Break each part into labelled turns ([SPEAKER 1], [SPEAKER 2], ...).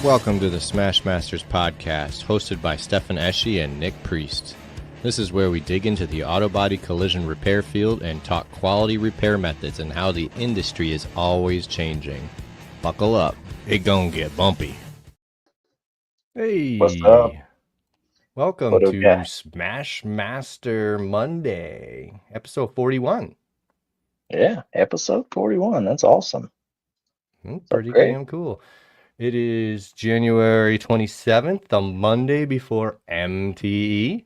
[SPEAKER 1] Welcome to the Smash Masters podcast, hosted by Stefan Eschi and Nick Priest. This is where we dig into the auto body collision repair field and talk quality repair methods and how the industry is always changing. Buckle up, it gonna get bumpy. Hey,
[SPEAKER 2] What's up?
[SPEAKER 1] welcome
[SPEAKER 2] What do we
[SPEAKER 1] to
[SPEAKER 2] got?
[SPEAKER 1] Smash Master Monday, episode 41.
[SPEAKER 2] Yeah, episode 41. That's awesome.
[SPEAKER 1] Pretty
[SPEAKER 2] great.
[SPEAKER 1] damn cool. It is January 27th, the Monday before MTE.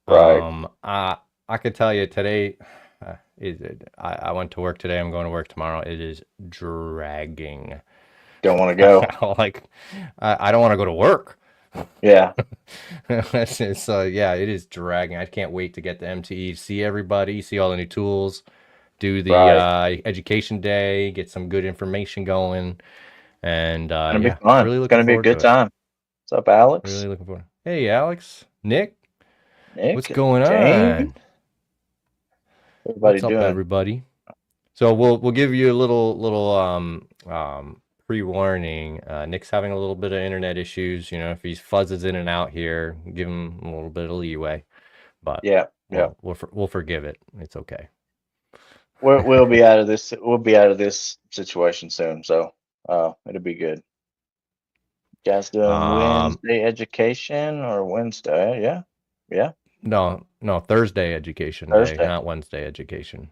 [SPEAKER 2] Right.
[SPEAKER 1] I could tell you today, I went to work today. I'm going to work tomorrow. It is dragging.
[SPEAKER 2] Don't want to go.
[SPEAKER 1] I don't want to go to work.
[SPEAKER 2] Yeah.
[SPEAKER 1] Yeah, it is dragging. I can't wait to get to MTE, see everybody, see all the new tools, do the
[SPEAKER 2] Right.
[SPEAKER 1] education day, get some good information going, and
[SPEAKER 2] Gonna be
[SPEAKER 1] yeah,
[SPEAKER 2] fun.
[SPEAKER 1] really
[SPEAKER 2] It's
[SPEAKER 1] looking
[SPEAKER 2] gonna be a
[SPEAKER 1] forward to
[SPEAKER 2] good
[SPEAKER 1] it.
[SPEAKER 2] time. What's up, Alex?
[SPEAKER 1] Really looking forward. Hey, Alex, Nick, what's
[SPEAKER 2] Nick and
[SPEAKER 1] going
[SPEAKER 2] Jamie?
[SPEAKER 1] on?
[SPEAKER 2] Everybody
[SPEAKER 1] What's up,
[SPEAKER 2] doing?
[SPEAKER 1] everybody? So we'll give you a little pre-warning. Nick's having a little bit of internet issues. You know, if he fuzzes in and out here, give him a little bit of leeway. But
[SPEAKER 2] Yeah. Yeah.
[SPEAKER 1] we'll forgive it. It's okay.
[SPEAKER 2] We'll be out of this. We'll be out of this situation soon. So it'll be good. You guys doing
[SPEAKER 1] Um,
[SPEAKER 2] Wednesday education or Wednesday? Yeah. Yeah.
[SPEAKER 1] no, Thursday education day,
[SPEAKER 2] Thursday.
[SPEAKER 1] not Wednesday education.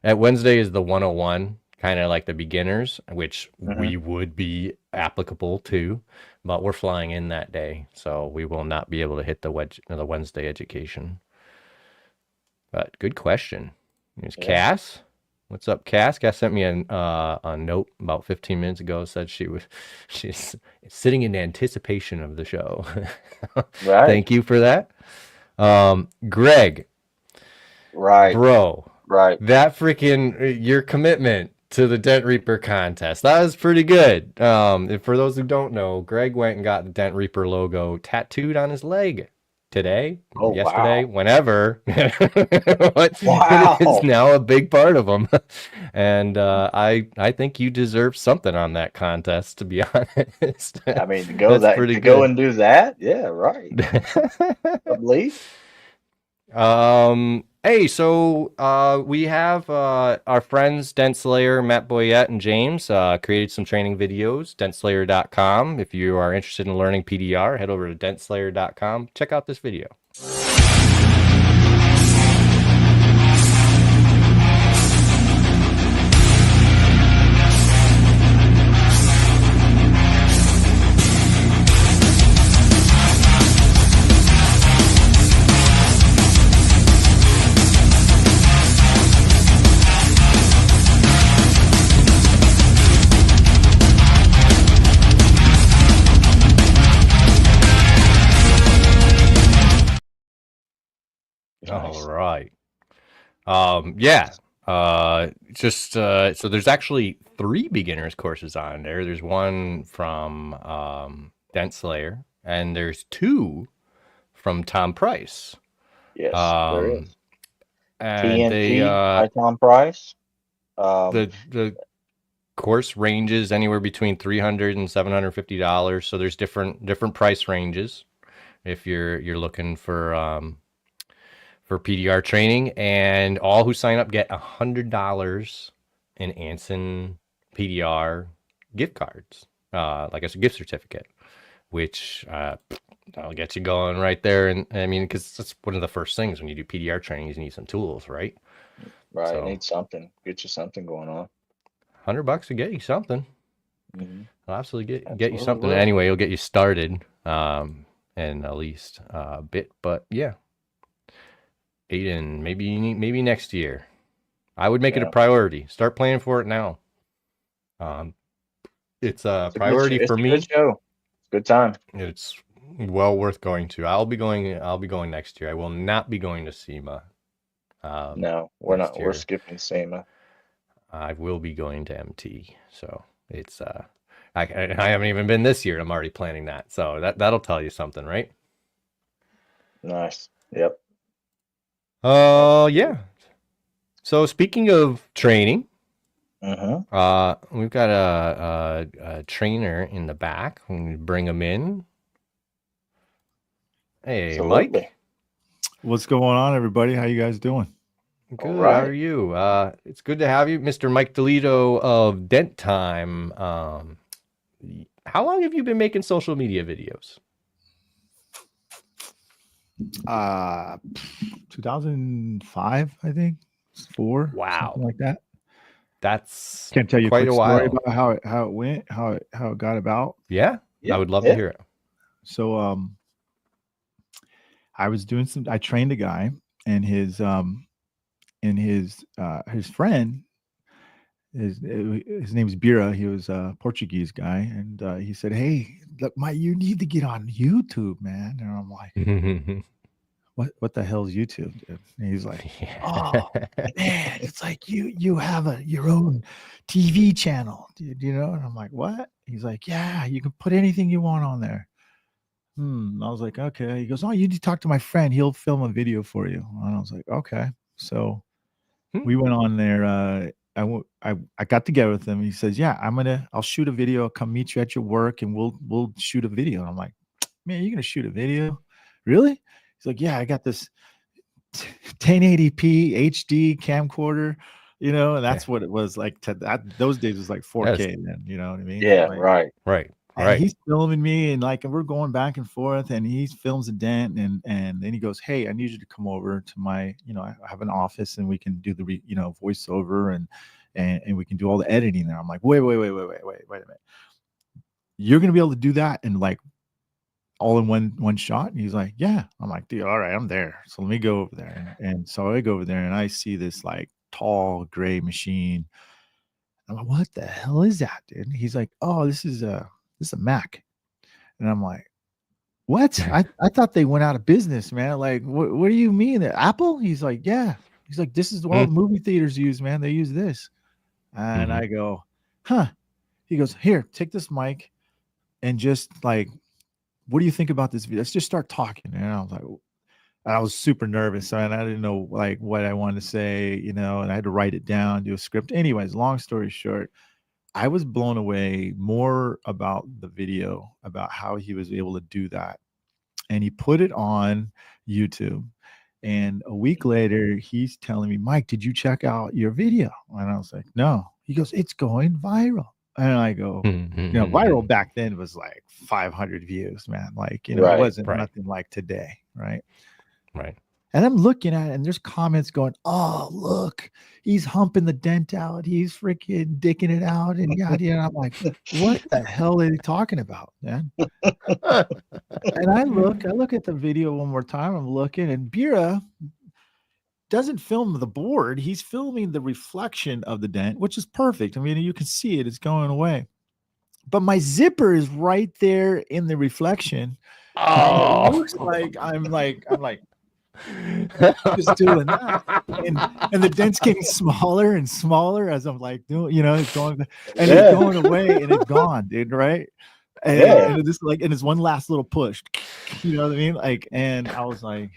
[SPEAKER 1] At Wednesday is the 101, kind of like the beginners, which
[SPEAKER 2] Mm-hmm.
[SPEAKER 1] we would be applicable to, but we're flying in that day, so we will not be able to hit the Wednesday education. But good question. Here's
[SPEAKER 2] Yeah.
[SPEAKER 1] Cass. What's up, Cass? Cass sent me a note about 15 minutes ago. Said she's sitting in anticipation of the show.
[SPEAKER 2] Right.
[SPEAKER 1] Thank you for that. Greg,
[SPEAKER 2] Right.
[SPEAKER 1] bro,
[SPEAKER 2] Right.
[SPEAKER 1] that freaking your commitment to the Dent Reaper contest, that was pretty good. And for those who don't know, Greg went and got the Dent Reaper logo tattooed on his leg today,
[SPEAKER 2] Oh,
[SPEAKER 1] yesterday,
[SPEAKER 2] wow.
[SPEAKER 1] whenever. But
[SPEAKER 2] Wow.
[SPEAKER 1] it is now a big part of him. And I think you deserve something on that contest, to be honest.
[SPEAKER 2] I mean, to
[SPEAKER 1] That's pretty
[SPEAKER 2] go
[SPEAKER 1] good.
[SPEAKER 2] and do that, yeah, right. I believe.
[SPEAKER 1] Hey, so we have our friends Dent Slayer, Matt Boyette, and James created some training videos, dentslayer.com. If you are interested in learning PDR, head over to dentslayer.com. Check out this video.
[SPEAKER 2] Nice.
[SPEAKER 1] All right. Yeah. So there's actually 3 beginners courses on there. There's one from Dent Slayer, and there's 2 from Tom Price.
[SPEAKER 2] Yes, there
[SPEAKER 1] Um,
[SPEAKER 2] is.
[SPEAKER 1] and they
[SPEAKER 2] TNT by Tom Price.
[SPEAKER 1] the course ranges anywhere between $300 and $750. So there's different price ranges if you're looking for PDR training, and all who sign up get $100 in Anson PDR gift cards, like a gift certificate, which that'll get you going right there. And I mean, because that's one of the first things when you do PDR training, is you need some tools, right?
[SPEAKER 2] Right,
[SPEAKER 1] So
[SPEAKER 2] need something. Get you something going on.
[SPEAKER 1] $100 to get you something.
[SPEAKER 2] Mm-hmm.
[SPEAKER 1] I'll absolutely get you
[SPEAKER 2] Absolutely
[SPEAKER 1] something.
[SPEAKER 2] will.
[SPEAKER 1] Anyway, it'll get you started, and at least a bit. But yeah, Aiden, maybe next year. I would make it a
[SPEAKER 2] Yeah.
[SPEAKER 1] priority. Start planning for it now. It's a priority
[SPEAKER 2] It's
[SPEAKER 1] for
[SPEAKER 2] a
[SPEAKER 1] me.
[SPEAKER 2] good show. Good time.
[SPEAKER 1] It's well worth going to. I'll be going next year. I will not be going to SEMA.
[SPEAKER 2] No, we're
[SPEAKER 1] next
[SPEAKER 2] not. We're
[SPEAKER 1] year.
[SPEAKER 2] skipping SEMA.
[SPEAKER 1] I will be going to MT. So it's I haven't even been this year. I'm already planning that. So that'll tell you something, right?
[SPEAKER 2] Nice. Yep.
[SPEAKER 1] Yeah. So speaking of training, We've got a trainer in the back. We can bring him in. Hey,
[SPEAKER 2] Absolutely.
[SPEAKER 1] Myke.
[SPEAKER 3] What's going on, everybody? How you guys doing?
[SPEAKER 1] Good.
[SPEAKER 2] All right.
[SPEAKER 1] How are you? It's good to have you, Mr. Myke Toledo of Dent Time. How long have you been making social media videos?
[SPEAKER 3] 2005, I think. 4.
[SPEAKER 1] Wow.
[SPEAKER 3] Something like that.
[SPEAKER 1] That's
[SPEAKER 3] Can't tell you a
[SPEAKER 1] quite
[SPEAKER 3] quick
[SPEAKER 1] a
[SPEAKER 3] story
[SPEAKER 1] while.
[SPEAKER 3] about how it went, how it got about.
[SPEAKER 1] Yeah, I would love to hear it.
[SPEAKER 3] So I was doing I trained a guy, and his friend, his name's Bira. He was a Portuguese guy, and he said, "Hey, look, you need to get on YouTube, man." And I'm like, what the hell is YouTube, dude? And he's like, "Oh man, it's like you have your own TV channel, dude, you know?" And I'm like, "What?" He's like, "Yeah, you can put anything you want on there." I was like, "Okay." He goes, "Oh, you need to talk to my friend. He'll film a video for you." And I was like, "Okay." So we went on there. I got together with him. He says, "Yeah, I'll shoot a video. I'll come meet you at your work, and we'll shoot a video." And I'm like, "Man, you're gonna shoot a video? Really?" He's like, "Yeah, I got this 1080p HD camcorder, you know," and that's what it was like. Those days was like 4K then, you know what I mean?
[SPEAKER 2] Yeah,
[SPEAKER 3] Like,
[SPEAKER 2] right.
[SPEAKER 3] and he's filming me, and we're going back and forth, and he films a dent, and then he goes, "Hey, I need you to come over to my, I have an office, and we can do the voiceover, and we can do all the editing there." I'm like, wait a minute, you're gonna be able to do that in like all in one shot? And he's like, "Yeah." I'm like, "Dude, all right, I'm there. So let me go over there." And so I go over there, and I see this like tall gray machine. I'm like, "What the hell is that, dude?" And he's like, "Oh, this is a Mac." And I'm like, "What? I thought they went out of business, man. Like, what do you mean? Apple?" He's like, "Yeah." He's like, "This is what all the movie theaters use, man. They use this." And I go, "Huh." He goes, "Here, take this mic, and just like, what do you think about this video? Let's just start talking." And I was super nervous, and I didn't know like what I wanted to say, and I had to write it down, do a script. Anyways, long story short, I was blown away more about the video, about how he was able to do that. And he put it on YouTube. And a week later, he's telling me, "Myke, did you check out your video?" And I was like, "No." He goes, "It's going viral." And I go, viral back then was like 500 views, man. Like, it wasn't nothing like today. Right.
[SPEAKER 1] Right.
[SPEAKER 3] And I'm looking at it, and there's comments going, "Oh, look, he's humping the dent out. He's freaking dicking it out." And yada. I'm like, what the hell are they talking about, man? And I look at the video one more time. I'm looking, and Bira doesn't film the board. He's filming the reflection of the dent, which is perfect. I mean, you can see it. It's going away. But my zipper is right there in the reflection. And it looks like I'm just doing that, and the dent's getting smaller and smaller as I'm like doing, it's going, and it's going away, and it's gone, dude, right? And it's just like, and it's one last little push, you know what I mean? Like, and I was like,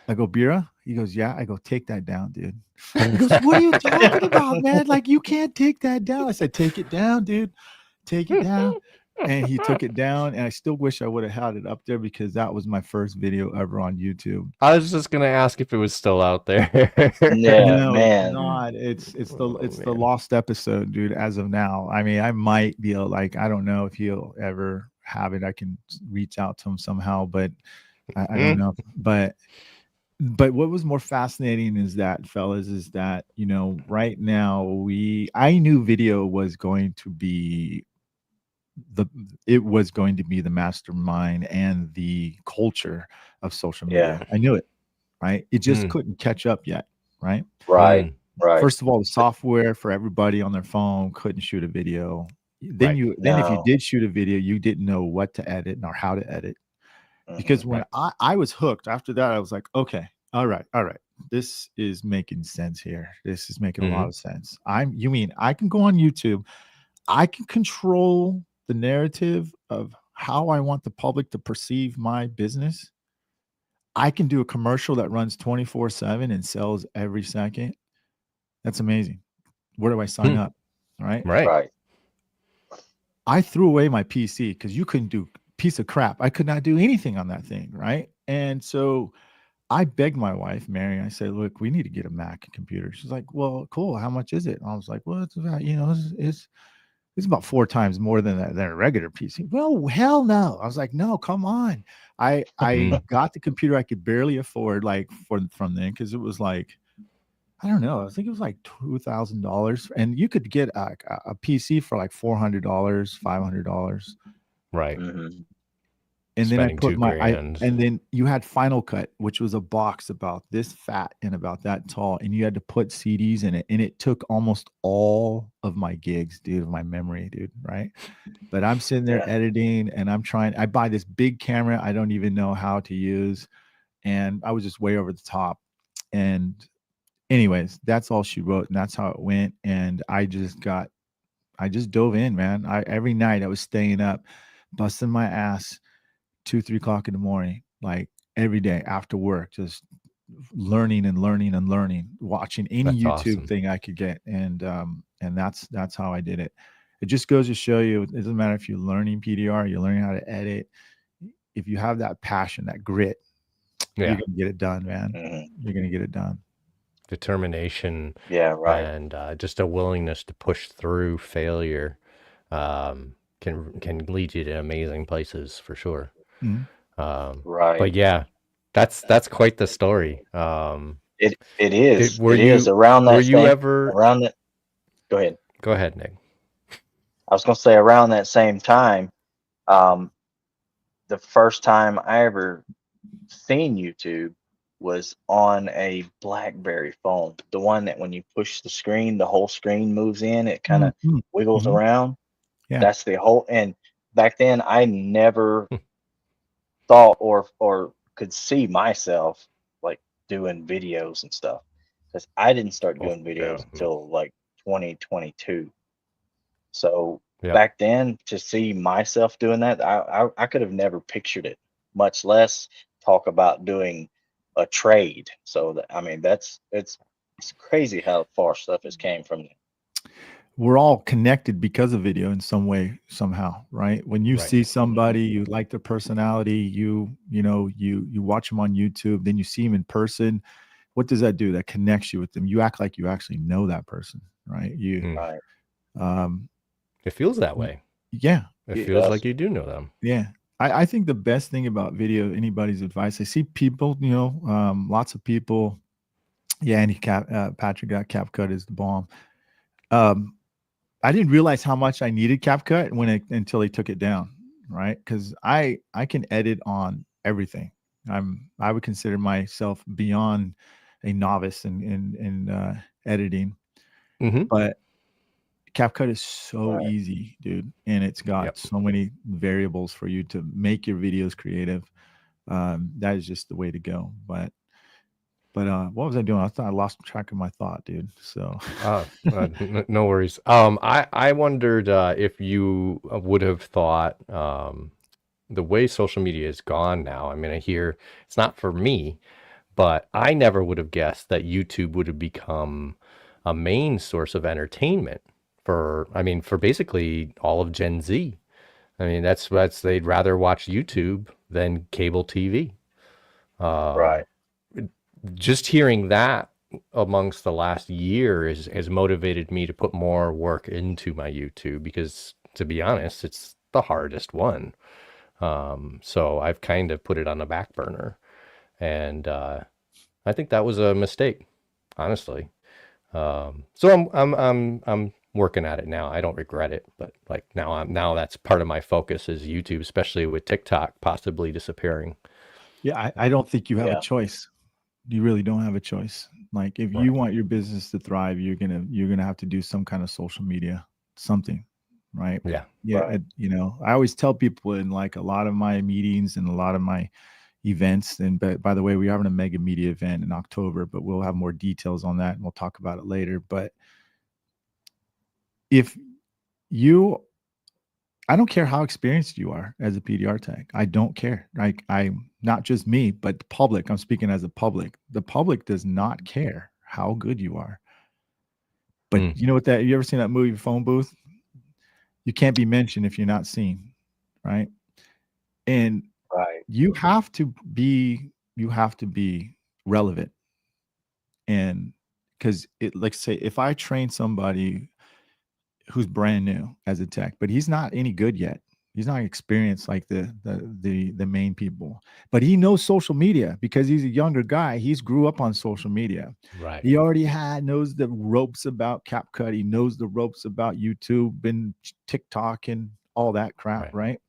[SPEAKER 3] I go, "Bira?" He goes, "Yeah." I go, "Take that down, dude." He goes, "What are you talking about, man? Like, you can't take that down." I said, "Take it down, dude. Take it down." And he took it down, and I still wish I would have had it up there, because that was my first video ever on YouTube.
[SPEAKER 1] I was just gonna ask if it was still out there.
[SPEAKER 2] Yeah,
[SPEAKER 3] No,
[SPEAKER 2] man.
[SPEAKER 3] it's not. It's the lost episode, dude. As of now, I mean, I might be like, I don't know if he'll ever have it. I can reach out to him somehow, but I don't know. But what was more fascinating is that, fellas, is that right now I knew video was going to be the mastermind and the culture of social media. I knew it, right? It just couldn't catch up yet, right?
[SPEAKER 2] Right.
[SPEAKER 3] First of all, the software for everybody on their phone couldn't shoot a video. Then if you did shoot a video, you didn't know what to edit or how to edit. Because when I was hooked, after that, I was like, okay, all right. This is making sense here. This is making a lot of sense. You mean I can go on YouTube, I can control the narrative of how I want the public to perceive my business. I can do a commercial that runs 24/7 and sells every second. That's amazing. Where do I sign
[SPEAKER 1] Hmm.
[SPEAKER 3] up? Right.
[SPEAKER 2] Right.
[SPEAKER 3] I threw away my PC because you couldn't do piece of crap. I could not do anything on that thing. Right. And so I begged my wife, Mary. I said, "Look, we need to get a Mac computer." She's like, "Well, cool. How much is it?" And I was like, "Well, it's about, it's about 4 times more than a regular PC." Well, hell no. I was like, "No, come on." I got the computer I could barely afford, like from then, because it was like, I don't know. I think it was like $2,000, and you could get a PC for like $400, $500.
[SPEAKER 1] Right.
[SPEAKER 2] Mm-hmm.
[SPEAKER 3] And then I
[SPEAKER 1] Spending
[SPEAKER 3] put
[SPEAKER 1] $2,000.
[SPEAKER 3] and then you had Final Cut, which was a box about this fat and about that tall, and you had to put CDs in it, and it took almost all of my gigs, dude, of my memory, dude, right? But I'm sitting there
[SPEAKER 2] Yeah.
[SPEAKER 3] editing, and I buy this big camera I don't even know how to use, and I was just way over the top. And anyways, that's all she wrote, and that's how it went. And I just dove in, man. Every night I was staying up, busting my ass 2, 3 o'clock in the morning, like every day after work, just learning and learning and learning, watching any
[SPEAKER 1] That's
[SPEAKER 3] YouTube
[SPEAKER 1] awesome.
[SPEAKER 3] thing I could get. And that's how I did it. It just goes to show you, it doesn't matter if you're learning PDR, you're learning how to edit. If you have that passion, that grit,
[SPEAKER 1] Yeah.
[SPEAKER 3] you're gonna get it done, man.
[SPEAKER 2] Mm-hmm.
[SPEAKER 3] You're gonna get it done.
[SPEAKER 1] Determination
[SPEAKER 2] Yeah. Right.
[SPEAKER 1] and just a willingness to push through failure can lead you to amazing places for sure.
[SPEAKER 3] Mhm.
[SPEAKER 2] Right.
[SPEAKER 1] But yeah, that's quite the story.
[SPEAKER 2] It is.
[SPEAKER 1] Were
[SPEAKER 2] It is
[SPEAKER 1] you
[SPEAKER 2] around
[SPEAKER 1] were
[SPEAKER 2] that
[SPEAKER 1] you
[SPEAKER 2] same
[SPEAKER 1] ever?
[SPEAKER 2] around that. Go ahead.
[SPEAKER 1] Go ahead, Nick.
[SPEAKER 2] I was gonna say around that same time. Um, the first time I ever seen YouTube was on a BlackBerry phone. The one that when you push the screen, the whole screen moves in. It kind of
[SPEAKER 3] Mhm.
[SPEAKER 2] wiggles
[SPEAKER 3] Mhm.
[SPEAKER 2] around.
[SPEAKER 3] Yeah.
[SPEAKER 2] That's the whole. And back then, I never thought or could see myself like doing videos and stuff because I didn't start
[SPEAKER 1] Oh
[SPEAKER 2] doing
[SPEAKER 1] yeah.
[SPEAKER 2] videos until like 2022. So
[SPEAKER 1] Yep.
[SPEAKER 2] back then, to see myself doing that, I could have never pictured it, much less talk about doing a trade. So that, I mean, it's crazy how far stuff has came from there.
[SPEAKER 3] We're all connected because of video in some way, somehow, right? When you
[SPEAKER 1] Right.
[SPEAKER 3] see somebody, you like their personality, you watch them on YouTube, then you see them in person. What does that do? That connects you with them. You act like you actually know that person, right?
[SPEAKER 2] Right.
[SPEAKER 3] Um,
[SPEAKER 1] It feels that way.
[SPEAKER 3] yeah,
[SPEAKER 1] It
[SPEAKER 2] It
[SPEAKER 1] feels
[SPEAKER 2] does.
[SPEAKER 1] like you do know them.
[SPEAKER 3] yeah. I think the best thing about video, anybody's advice, I see people, lots of people. Yeah, Patrick got CapCut is the bomb. Um, I didn't realize how much I needed CapCut until they took it down, right? Because I can edit on everything. I would consider myself beyond a novice in editing,
[SPEAKER 1] Mm-hmm.
[SPEAKER 3] but CapCut is so
[SPEAKER 2] Right.
[SPEAKER 3] easy, dude, and it's got
[SPEAKER 1] Yep.
[SPEAKER 3] so many variables for you to make your videos creative. That is just the way to go. But what was I doing? I thought I lost track of my thought, dude. So
[SPEAKER 1] No worries. I wondered if you would have thought the way social media is gone now. I mean, I hear it's not for me, but I never would have guessed that YouTube would have become a main source of entertainment for basically all of Gen Z. I mean, that's they'd rather watch YouTube than cable TV.
[SPEAKER 2] Right.
[SPEAKER 1] Just hearing that amongst the last year has motivated me to put more work into my YouTube because, to be honest, it's the hardest one. So I've kind of put it on the back burner, and I think that was a mistake, honestly. So I'm working at it now. I don't regret it, but like now that's part of my focus is YouTube, especially with TikTok possibly disappearing.
[SPEAKER 3] yeah, I don't think you have a
[SPEAKER 2] Yeah.
[SPEAKER 3] choice. You really don't have a choice. Like if
[SPEAKER 1] Right.
[SPEAKER 3] you want your business to thrive, you're gonna have to do some kind of social media, something, right?
[SPEAKER 1] Yeah.
[SPEAKER 3] Yeah,
[SPEAKER 2] Right.
[SPEAKER 3] I always tell people in like a lot of my meetings and a lot of my events. And by the way, we're having a mega media event in October, but we'll have more details on that and we'll talk about it later. But if you I don't care how experienced you are as a PDR tech. I don't care. Like not just me, but the public. I'm speaking as a public. The public does not care how good you are. But
[SPEAKER 1] Mm.
[SPEAKER 3] you know what that, you ever seen that movie Phone Booth? You can't be mentioned if you're not seen, right? And
[SPEAKER 2] Right.
[SPEAKER 3] you have to be relevant. And because it, like say, if I train somebody who's brand new as a tech, but he's not any good yet. He's not experienced like the main people, but he knows social media because he's a younger guy. He's grew up on social media.
[SPEAKER 1] Right.
[SPEAKER 3] He already knows the ropes about CapCut. He knows the ropes about YouTube and TikTok and all that crap,
[SPEAKER 1] Right.
[SPEAKER 3] right?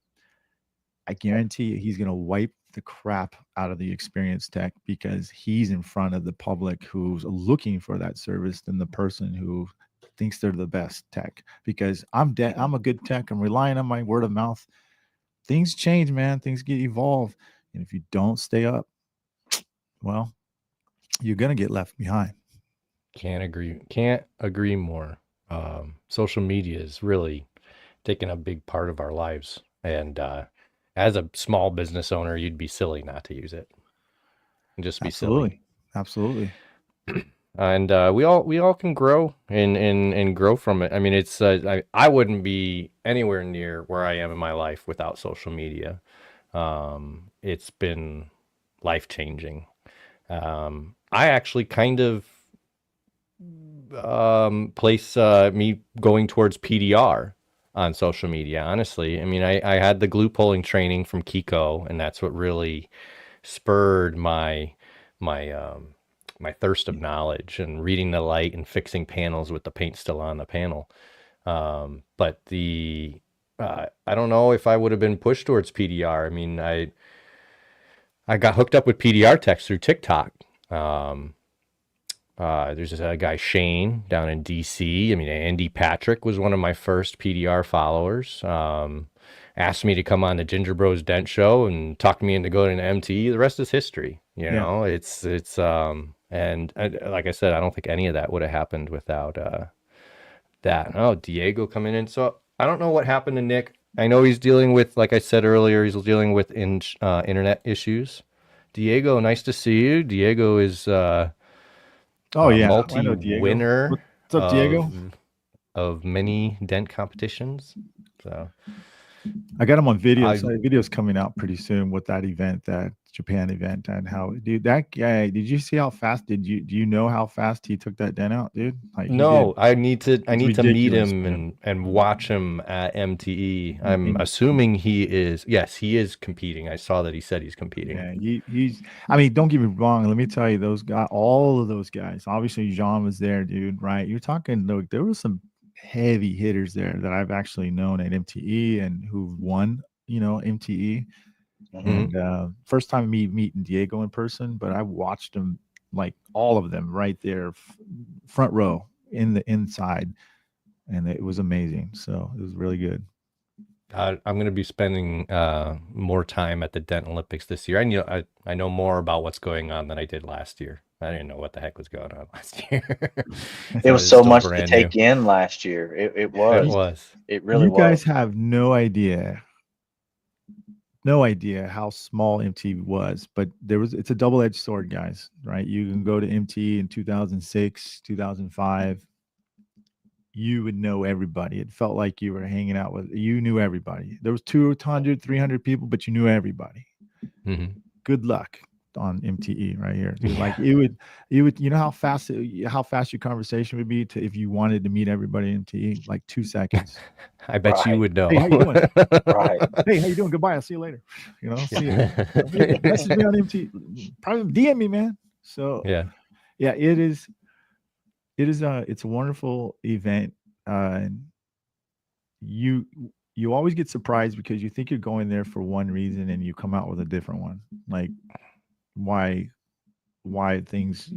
[SPEAKER 3] I guarantee you he's going to wipe the crap out of the experienced tech because he's in front of the public who's looking for that service than the person who thinks they're the best tech. Because I'm a good tech. I'm relying on my word of mouth. Things change, man. Things get evolved. And if you don't stay up, well, you're going to get left behind.
[SPEAKER 1] Can't agree more. Social media is really taking a big part of our lives. And as a small business owner, you'd be silly not to use it. Just be silly.
[SPEAKER 3] Absolutely.
[SPEAKER 1] And we all can grow and grow from it. I mean, it's I wouldn't be anywhere near where I am in my life without social media. It's been life changing. I actually kind of place me going towards PDR on social media. Honestly, I mean, I had the glue pulling training from Kiko, and that's what really spurred my thirst of knowledge and reading the light and fixing panels with the paint still on the panel. But I don't know if I would have been pushed towards PDR. I mean, I got hooked up with PDR techs through TikTok. There's a guy, Shane, down in DC. I mean, Andy Patrick was one of my first PDR followers. Asked me to come on the Ginger Bros Dent show and talked me into going to MTE. The rest is history. You know, it's and like I said, I don't think any of that would have happened without that. Oh, Diego coming in. So I don't know what happened to Nick. I know he's dealing with, like I said earlier, he's dealing with internet issues. Diego, nice to see you. Diego is
[SPEAKER 3] Oh yeah, I know Diego.
[SPEAKER 1] multi-winner
[SPEAKER 3] What's up, Diego?
[SPEAKER 1] of many dent competitions. So
[SPEAKER 3] I got him on videos. Videos coming out pretty soon with that event, that Japan event, and how, dude, that guy. Did you see how fast? Do you know how fast he took that dent out, dude? Like,
[SPEAKER 1] no, I need to meet him
[SPEAKER 3] man.
[SPEAKER 1] and watch him at MTE. I'm assuming he is. Yes, he is competing. I saw that he said he's competing.
[SPEAKER 3] Yeah, he's. I mean, don't get me wrong. Let me tell you, those guys, all of those guys. Obviously, Jean was there, dude. Right? You're talking. Look, there was some heavy hitters there that I've actually known at MTE and who've won, MTE. And first time me meeting Diego in person, but I watched him, like all of them right there, front row in the inside, and it was amazing. So it was really good.
[SPEAKER 1] I'm going to be spending more time at the Dent Olympics this year. I know more about what's going on than I did last year. I didn't know what the heck was going on last year.
[SPEAKER 2] It was so much to take in last year. It was. It really was.
[SPEAKER 3] You guys have no idea how small MTE was, but it's a double-edged sword, guys, right? You can go to MTE in 2006, 2005. You would know everybody. It felt like you were hanging out you knew everybody. There was 200, 300 people, but you knew everybody.
[SPEAKER 1] Mm-hmm.
[SPEAKER 3] Good luck on MTE right here. Dude, like you would, how fast your conversation would be if you wanted to meet everybody in MTE, like 2 seconds.
[SPEAKER 1] I bet you would know.
[SPEAKER 3] Hey, how you doing?
[SPEAKER 2] Right.
[SPEAKER 3] Hey, how you doing? Goodbye. I'll see you later. See you. Message me on MTE. Probably DM me, man. So yeah, it's a wonderful event. And you always get surprised because you think you're going there for one reason and you come out with a different one. Like why things,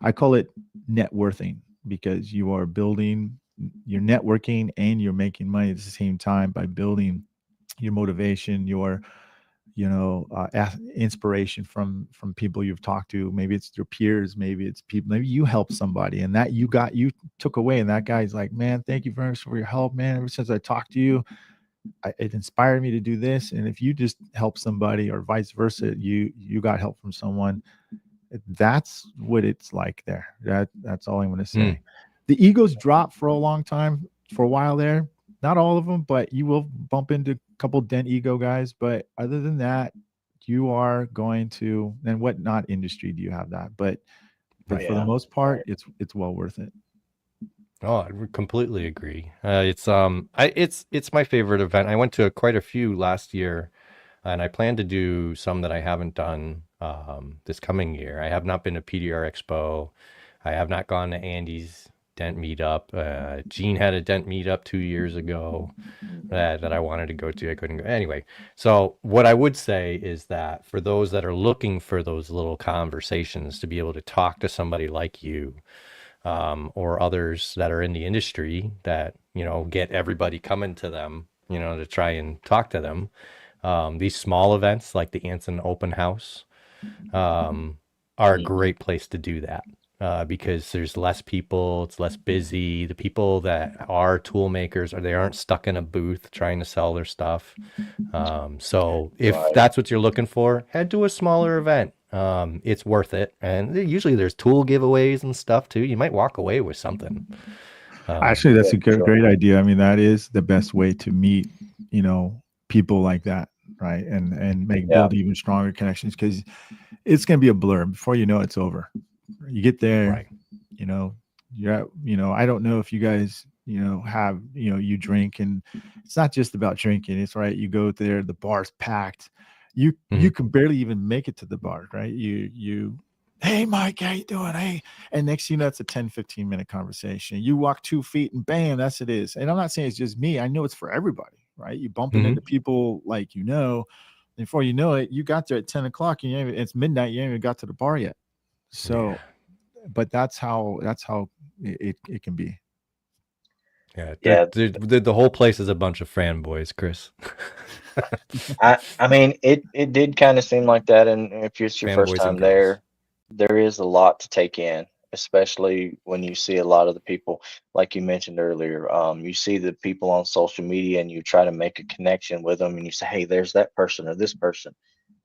[SPEAKER 3] I call it net worthing, because you are building, you're networking and you're making money at the same time by building your motivation, your inspiration from people you've talked to. Maybe it's your peers, maybe it's people, maybe you helped somebody and that you took away, and that guy's like, man, thank you very much for your help, man. Ever since I talked to you, it inspired me to do this. And if you just help somebody or vice versa, you got help from someone, that's what it's like there. That's all I'm going to say. The egos drop for a long time, for a while there. Not all of them, but you will bump into a couple dent ego guys. But other than that, you are going to. And what not industry do you have that? But
[SPEAKER 1] Right.
[SPEAKER 3] for the
[SPEAKER 2] Yeah,
[SPEAKER 3] most part,
[SPEAKER 2] right.
[SPEAKER 3] it's well worth it.
[SPEAKER 1] Oh, I completely agree. It's my favorite event. I went to quite a few last year, and I plan to do some that I haven't done this coming year. I have not been to PDR Expo. I have not gone to Andy's Dent Meetup. Gene had a Dent Meetup 2 years ago that I wanted to go to. I couldn't go. Anyway, so what I would say is that for those that are looking for those little conversations to be able to talk to somebody like you, or others that are in the industry that, get everybody coming to them, to try and talk to them. These small events like the Anson Open House are a great place to do that because there's less people, it's less busy. The people that are tool makers, or they aren't stuck in a booth trying to sell their stuff. So if
[SPEAKER 2] Right.
[SPEAKER 1] that's what you're looking for, head to a smaller event. It's worth it. And usually there's tool giveaways and stuff too. You might walk away with something.
[SPEAKER 3] Actually, that's
[SPEAKER 2] Yeah,
[SPEAKER 3] a good,
[SPEAKER 2] sure.
[SPEAKER 3] great idea. I mean, that is the best way to meet, people like that, right? And build even stronger connections, because it's going to be a blur before you know it's over. You get there,
[SPEAKER 1] Right.
[SPEAKER 3] you're at, I don't know if you guys, have, you drink, and it's not just about drinking. It's right. You go there, the bar's packed. You can barely even make it to the bar, right? Hey, Myke, how you doing? Hey, and next thing you know, it's a 10-15 minute conversation. You walk 2 feet and bam, that's it is. And I'm not saying it's just me. I know it's for everybody, right? You bumping into people like, before you know it, you got there at 10 o'clock and it's midnight. You ain't even got to the bar yet. So, but that's how it can be.
[SPEAKER 1] Yeah.
[SPEAKER 2] Yeah.
[SPEAKER 1] The whole place is a bunch of fanboys, Chris.
[SPEAKER 2] I mean, it did kind of seem like that, and if it's your first
[SPEAKER 1] Fanboys and
[SPEAKER 2] time
[SPEAKER 1] girls.
[SPEAKER 2] there is a lot to take in, especially when you see a lot of the people, like you mentioned earlier. You see the people on social media, and you try to make a connection with them, and you say, "Hey, there's that person or this person,"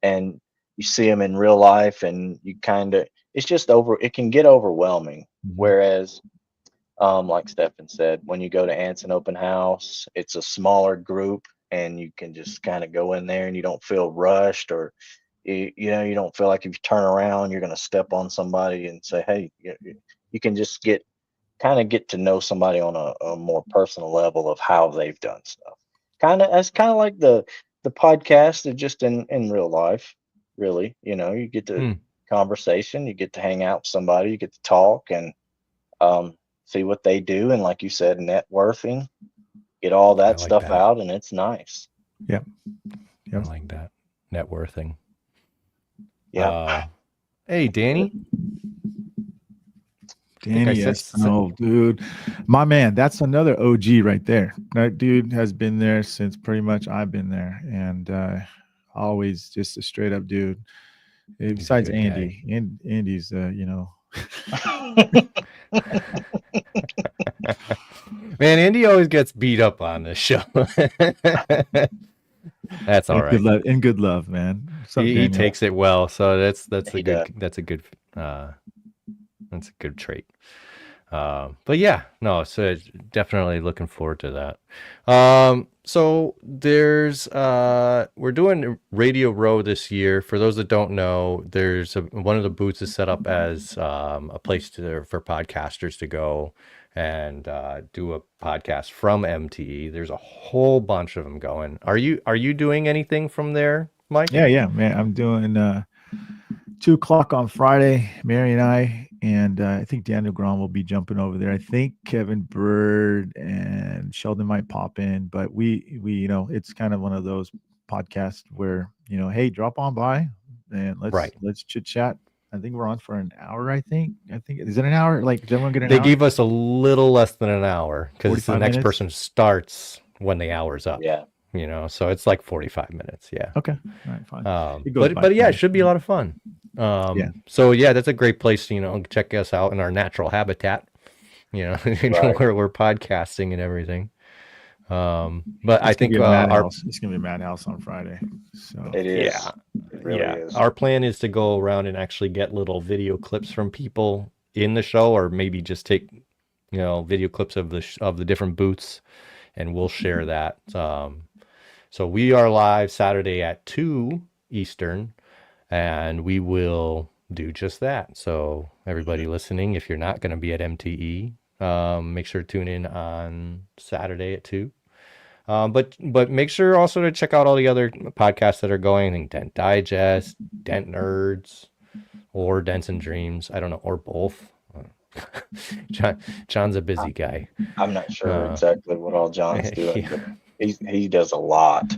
[SPEAKER 2] and you see them in real life, and you kind of, it's just over. It can get overwhelming. Whereas, like Stefan said, when you go to Anson Open House, it's a smaller group, and you can just kind of go in there, and you don't feel rushed, or you don't feel like if you turn around, you're going to step on somebody and say, "Hey," you can just get to know somebody on a more personal level of how they've done stuff. It's kind of like the podcast, just in real life, really. You get to conversation, you get to hang out with somebody, you get to talk, and see what they do, and like you said, networking, get all
[SPEAKER 1] I
[SPEAKER 2] that
[SPEAKER 1] like
[SPEAKER 2] stuff
[SPEAKER 1] that.
[SPEAKER 2] out, and it's nice.
[SPEAKER 3] Yep.
[SPEAKER 1] I like that. Networking.
[SPEAKER 2] Yeah.
[SPEAKER 1] Hey, Danny.
[SPEAKER 3] Danny, yes. Oh, dude. My man, that's another OG right there. That dude has been there since pretty much I've been there. And always just a straight up dude. Besides Andy. Andy's
[SPEAKER 1] Man, Andy always gets beat up on this show. That's all right.
[SPEAKER 3] In good love, man.
[SPEAKER 1] He takes it well, so that's a good trait. But yeah, no, so definitely looking forward to that. So there's we're doing Radio Row this year. For those that don't know, there's one of the booths is set up as a place for podcasters to go and do a podcast from MTE. There's a whole bunch of them going. Are you doing anything from there, Myke?
[SPEAKER 3] Yeah, man. I'm doing 2:00 on Friday, Mary and I, and I think Daniel Grom will be jumping over there. I think Kevin Bird and Sheldon might pop in, but we it's kind of one of those podcasts where hey, drop on by and let's chit chat. I think we're on for an hour. I think is it an hour? Like, does everyone get an hour?
[SPEAKER 1] They gave us a little less than an hour because the next
[SPEAKER 3] 45 minutes?
[SPEAKER 1] person starts when the hour's up.
[SPEAKER 2] Yeah.
[SPEAKER 1] So it's like 45 minutes. Yeah.
[SPEAKER 3] Okay. All right, fine.
[SPEAKER 1] But yeah, it should be a lot of fun. So yeah, that's a great place to, check us out in our natural habitat, where we're podcasting and everything. But I think
[SPEAKER 3] it's gonna be a madhouse on Friday. So
[SPEAKER 2] it is.
[SPEAKER 1] Yeah.
[SPEAKER 2] It really is.
[SPEAKER 1] Our plan is to go around and actually get little video clips from people in the show, or maybe just take video clips of the different booths, and we'll share that. So we are live Saturday at 2 Eastern, and we will do just that. So everybody listening, if you're not going to be at MTE, make sure to tune in on Saturday at 2. But make sure also to check out all the other podcasts that are going. I think Dent Digest, Dent Nerds, or Dents and Dreams. I don't know, or both. John's a busy guy.
[SPEAKER 2] I'm not sure exactly what all John's doing, but he does a lot.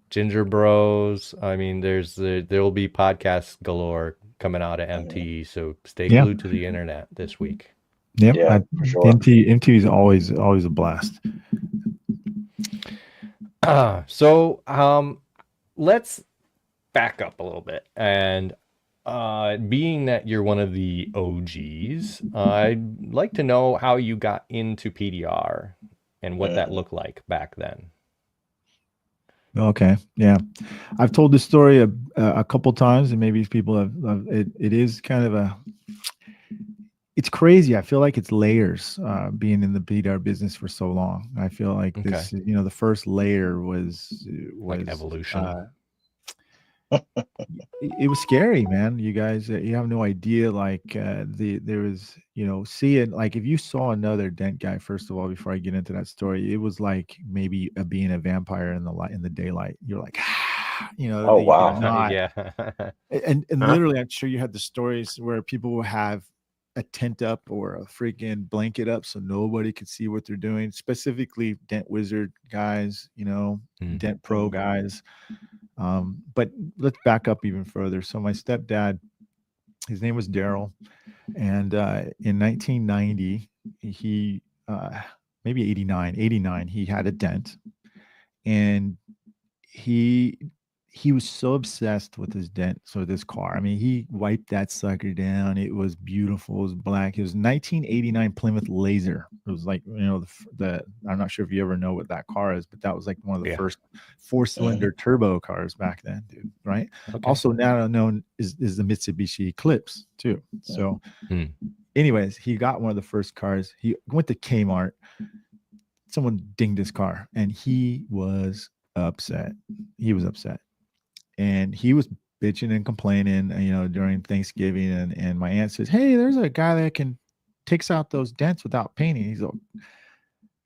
[SPEAKER 1] Ginger Bros. I mean, there will be podcasts galore coming out at MTE, so stay glued to the internet this week.
[SPEAKER 3] Yep,
[SPEAKER 2] yeah, for sure.
[SPEAKER 3] MTE is always a blast.
[SPEAKER 1] So let's back up a little bit, and being that you're one of the OGs, I'd like to know how you got into PDR and what that looked like back then.
[SPEAKER 3] Okay, yeah, I've told this story a couple times, and maybe people have. It is kind of it's crazy. I feel like it's layers. Being in the PDR business for so long, I feel like this. The first layer was
[SPEAKER 1] like evolution.
[SPEAKER 3] It was scary, man. You guys, you have no idea. Like there was, seeing, like, if you saw another dent guy, first of all, before I get into that story, it was like maybe being a vampire in the daylight. You're like,
[SPEAKER 2] oh wow,
[SPEAKER 1] yeah.
[SPEAKER 3] and literally, I'm sure you had the stories where people will have a tent up or a freaking blanket up so nobody could see what they're doing. Specifically, dent wizard guys, dent pro guys. But let's back up even further. So my stepdad, his name was Daryl, and in 1990, he maybe 89, he had a dent, and he was so obsessed with his dent. So this car, I mean, he wiped that sucker down. It was beautiful. It was black. It was 1989 Plymouth Laser. It was like, the I'm not sure if you ever know what that car is, but that was like one of the first 4-cylinder turbo cars back then, dude. Right. Okay. Also now known is the Mitsubishi Eclipse too. So anyways, he got one of the first cars. He went to Kmart. Someone dinged his car, and he was upset. And he was bitching and complaining, during Thanksgiving. And my aunt says, "Hey, there's a guy that takes out those dents without painting." He's like,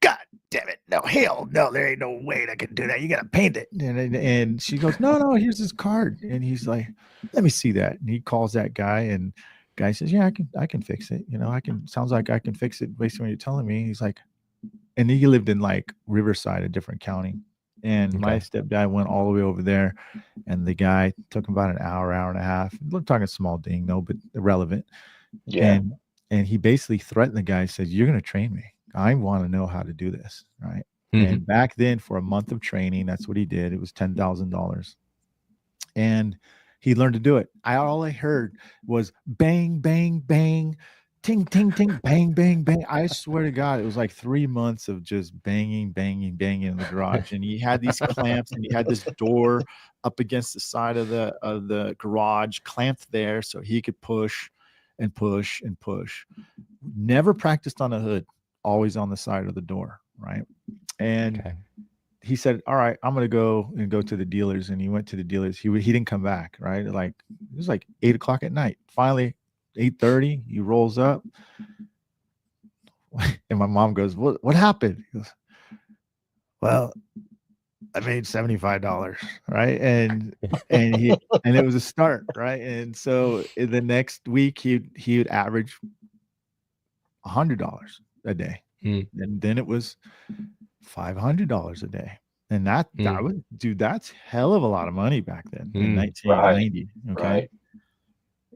[SPEAKER 3] "God damn it. No, hell no, there ain't no way I can do that. You got to paint it." And she goes, no, here's his card. And he's like, "Let me see that." And he calls that guy, and guy says, "Yeah, I can fix it. Sounds like I can fix it based on what you're telling me." He's like, and he lived in like Riverside, a different county. And my stepdad went all the way over there, and the guy took him about an hour and a half. I'm talking small ding, no, but irrelevant. Yeah. And he basically threatened the guy, said, "You're going to train me. I want to know how to do this." Right. And back then, for a month of training, that's what he did. It was $10,000. And he learned to do it. All I heard was bang, bang, bang. Ting, ting, ting, bang, bang, bang. I swear to God, it was like 3 months of just banging, banging, banging in the garage. And he had these clamps, and he had this door up against the side of the garage clamped there so he could push and push and push. Never practiced on a hood, always on the side of the door, right? And he said, "All right, I'm going to go to the dealers." And he went to the dealers. He didn't come back, right? Like, it was like 8:00 at night. Finally, 8:30, he rolls up, and my mom goes, what happened?" He goes, "Well, I made $75." Right. And it was a start, right? And so in the next week, he would average $100 a day. And then it was $500 a day. And that was, dude, that's hell of a lot of money back then in 1990.
[SPEAKER 2] Right. Okay. Right.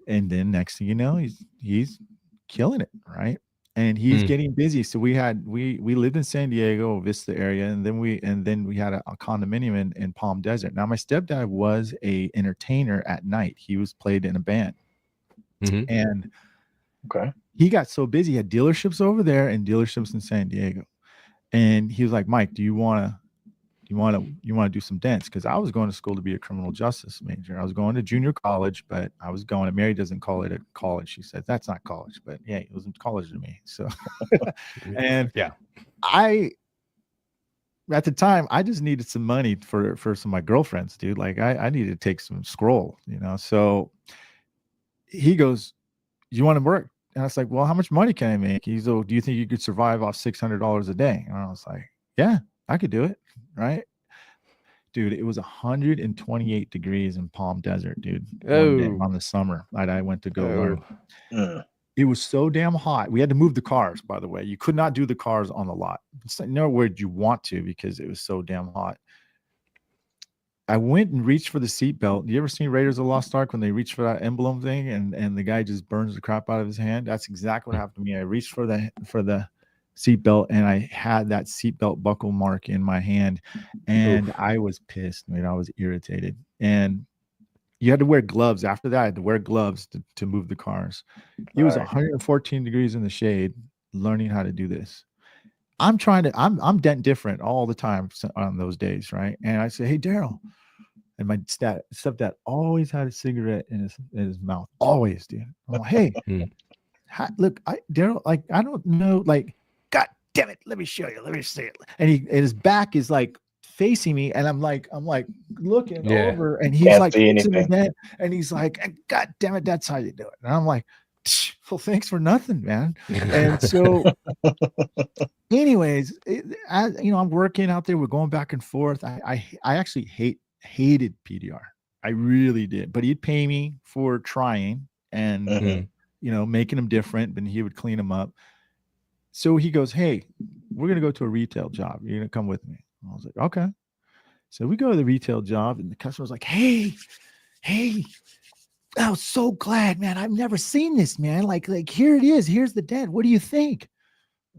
[SPEAKER 3] And then next thing you know, he's killing it, right? And he's getting busy. So we lived in San Diego, Vista area, and then we had a condominium in Palm Desert. Now my stepdad was a entertainer at night. He played in a band, and he got so busy. He had dealerships over there and dealerships in San Diego, and he was like, "Mike, do you want You want to do some dents? Because I was going to school to be a criminal justice major. I was going to junior college, but I was going. Mary doesn't call it a college. She said that's not college, but yeah, it wasn't college to me. So, and
[SPEAKER 1] yeah,
[SPEAKER 3] at the time, I just needed some money for some of my girlfriends, dude. Like I needed to take some scroll, So he goes, "You want to work?" And I was like, "Well, how much money can I make?" He's like, "Do you think you could survive off $600 a day?" And I was like, "Yeah, I could do it." Right, dude. It was 128 degrees in Palm Desert, dude. One day on the summer night, I went to go learn. It was so damn hot. We had to move the cars, by the way. You could not do the cars on the lot. It's nowhere you want to because it was so damn hot. I went and reached for the seatbelt. You ever seen Raiders of the Lost Ark when they reach for that emblem thing and the guy just burns the crap out of his hand? That's exactly what happened to me. I reached for the seatbelt and I had that seatbelt buckle mark in my hand and I was pissed. I mean, I was irritated. And you had to wear gloves. After that, I had to wear gloves to move the cars. It was 114 degrees in the shade learning how to do this. I'm dent different all the time on those days, right? And I say, "Hey, Daryl." And my stepdad always had a cigarette in his mouth. Always, dude. I'm like, "Hey, look, Daryl, like, I don't know, like, God damn it, let me show you. Let me see it." And his back is like facing me, and I'm like looking over, and he's
[SPEAKER 2] Can't
[SPEAKER 3] like,
[SPEAKER 2] see anything.
[SPEAKER 3] and he's like, "God damn it, that's how you do it." And I'm like, "Well, thanks for nothing, man." And so, anyways, I'm working out there. We're going back and forth. I actually hated PDR. I really did, but he'd pay me for trying and making them different, and he would clean them up. So he goes, "Hey, we're going to go to a retail job. You're going to come with me." I was like, "Okay." So we go to the retail job and the customer's like, hey, I was so glad, man. I've never seen this, man. Like here it is. Here's the dent. What do you think?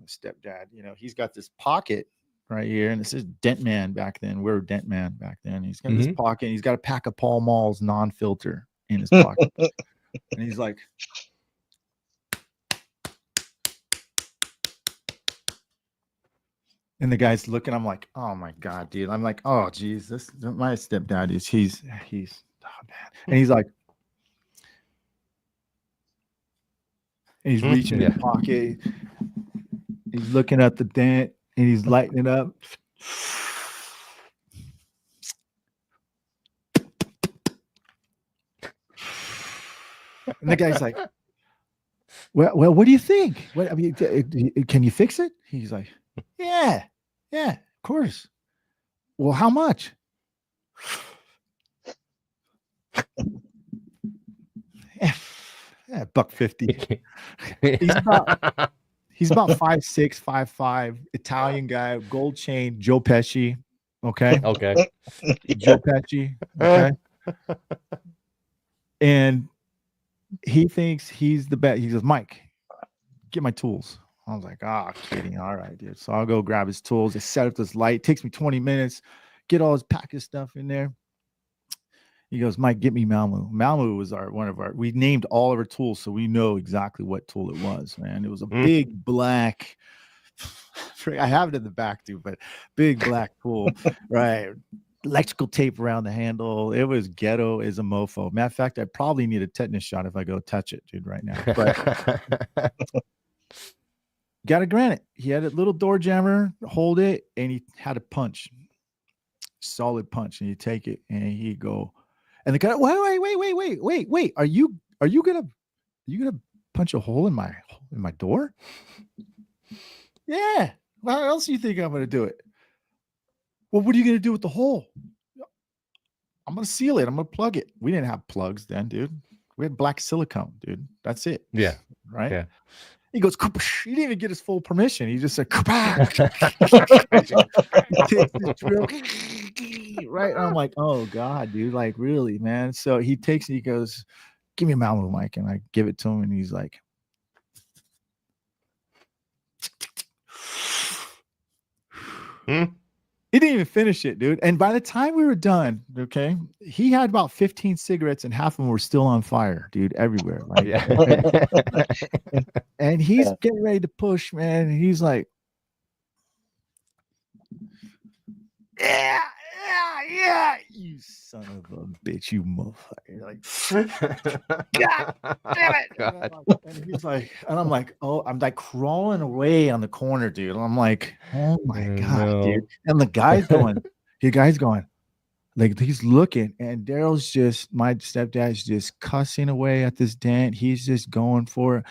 [SPEAKER 3] Stepdad, he's got this pocket right here, and this is Dent Man back then. We were Dent Man back then. He's got this pocket. And he's got a pack of Pall Mall's non-filter in his pocket, and he's like, and the guy's looking. I'm like, "Oh my God, dude!" I'm like, "Oh geez, my stepdad is he's oh man," and he's like, and he's reaching in the pocket. He's looking at the dent and he's lighting it up. And the guy's like, well, what do you think? What, I mean, can you fix it? He's like, yeah, of course. Well, how much? Yeah, $150. He's about 5'6", 5'5", Italian guy, gold chain, Joe Pesci. Okay. Joe Pesci. Okay. And he thinks he's the best. He goes, "Myke, get my tools." I was like, kidding. All right, dude. So I'll go grab his tools. They set up this light. It takes me 20 minutes. Get all his pack of stuff in there. He goes, "Myke, get me Malmu." Malmu was we named all of our tools so we know exactly what tool it was, man. It was a big black, I have it in the back too, but big black tool, right? Electrical tape around the handle. It was ghetto as a mofo. Matter of fact, I probably need a tetanus shot if I go touch it, dude, right now. But got to grant it. He had a little door jammer, hold it, and he had a punch. Solid punch. And you take it and he go, and the guy, wait. Are you gonna punch a hole in my door? Yeah. How else do you think I'm gonna do it? Well, what are you gonna do with the hole? I'm gonna seal it. I'm gonna plug it. We didn't have plugs then, dude. We had black silicone, dude. That's it.
[SPEAKER 1] Yeah.
[SPEAKER 3] Right.
[SPEAKER 1] Yeah.
[SPEAKER 3] He goes, he didn't even get his full permission. He just said, right. I'm like, "Oh God, dude, like really, man." So he takes it, he goes, "Give me a Malmu, Myke." And I give it to him and he's like, He didn't even finish it, dude. And by the time we were done, okay, he had about 15 cigarettes and half of them were still on fire, dude, everywhere. Right?
[SPEAKER 1] Yeah.
[SPEAKER 3] And he's getting ready to push, man. And he's like, yeah, you son of a bitch, you motherfucker. You're like, God damn it. And he's like, and I'm like, oh, I'm like crawling away on the corner, dude. And I'm like, oh my God, dude. And the guy's going, like he's looking, and Daryl's just, my stepdad's just cussing away at this dent. He's just going for it.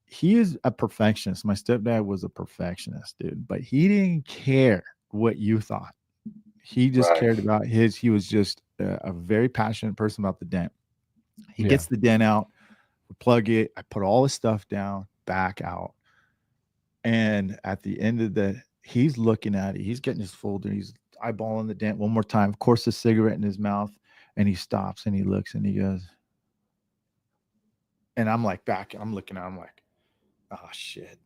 [SPEAKER 3] He is a perfectionist. My stepdad was a perfectionist, dude, but he didn't care what you thought. He just cared about his. He was just a very passionate person about the dent. He gets the dent out, we plug it. I put all the stuff down, back out. And at the end of he's looking at it. He's getting his folder. He's eyeballing the dent one more time. Of course, the cigarette in his mouth. And he stops and he looks and he goes, and I'm like back. I'm looking at him like, oh, shit.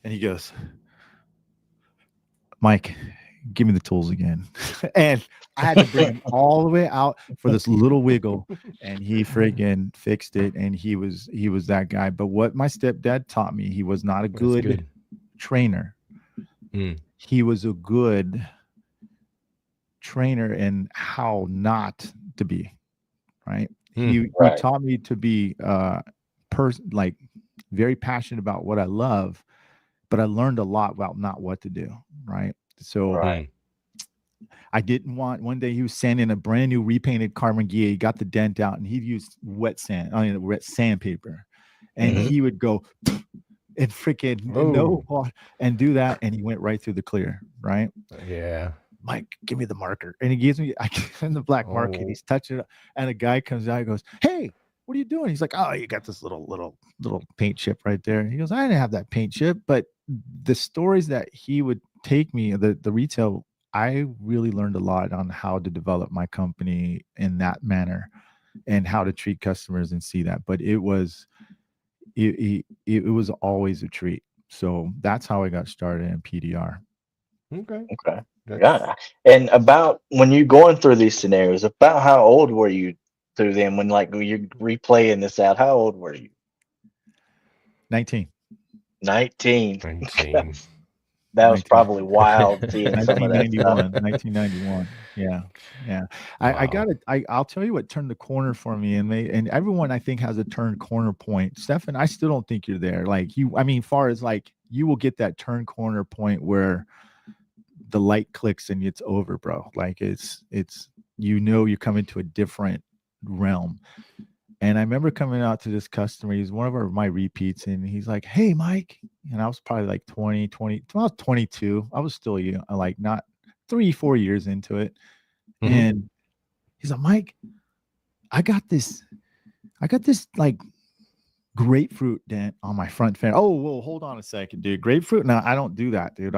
[SPEAKER 3] And he goes, Myke, give me the tools again. And I had to bring him all the way out for this little wiggle, and he friggin' fixed it. And he was that guy. But what my stepdad taught me, he was not a good trainer. He was a good trainer in how not to be, right? He taught me to be like very passionate about what I love, but I learned a lot about not what to do, right? So I didn't want, one day he was sanding a brand new repainted carbon gear. He got the dent out and he'd use wet sandpaper. And he would go and freaking and do that. And he went right through the clear, right?
[SPEAKER 1] Yeah.
[SPEAKER 3] Myke, give me the marker. And he gives me the black marker, and he's touching it. And a guy comes out and goes, hey, what are you doing? He's like, oh, you got this little paint chip right there. He goes, I didn't have that paint chip. But the stories that he would take me, the retail, I really learned a lot on how to develop my company in that manner and how to treat customers and see that. But it was always a treat. So that's how I got started in PDR.
[SPEAKER 2] Okay. Yeah. And about when you're going through these scenarios, about how old were you through them when like you're replaying this out? How old were you?
[SPEAKER 3] 19.
[SPEAKER 2] 19.
[SPEAKER 1] 19.
[SPEAKER 2] That was probably wild seeing some of that stuff.
[SPEAKER 3] 1991. Yeah. I'll tell you what turned the corner for me, and everyone I think has a turn corner point. Stefan, I still don't think you're there. Like far as like you will get that turn corner point where the light clicks and it's over, bro. Like it's you're coming to a different realm. And I remember coming out to this customer. He's one of my repeats, and he's like, hey, Myke. And I was probably like 20. I was 22. I was still like not 3-4 years into it. And he's like, Myke, I got this like grapefruit dent on my front fender. Oh, whoa, hold on a second, dude. Grapefruit? No, I don't do that, dude.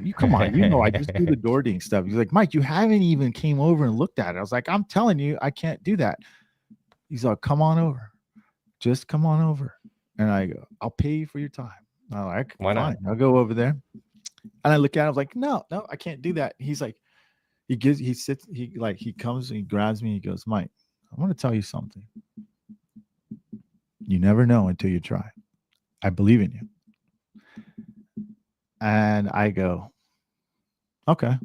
[SPEAKER 3] You come on, I just do the door ding stuff. He's like, Myke, you haven't even came over and looked at it. I was like, I'm telling you, I can't do that. He's like, come on over. Just come on over. And I go, I'll pay you for your time. I'm like,
[SPEAKER 1] why not?
[SPEAKER 3] I'll go over there. And I look at him, I was like, no, I can't do that. He's like, he comes and he grabs me. He goes, Myke, I want to tell you something. You never know until you try. I believe in you. And I go, okay,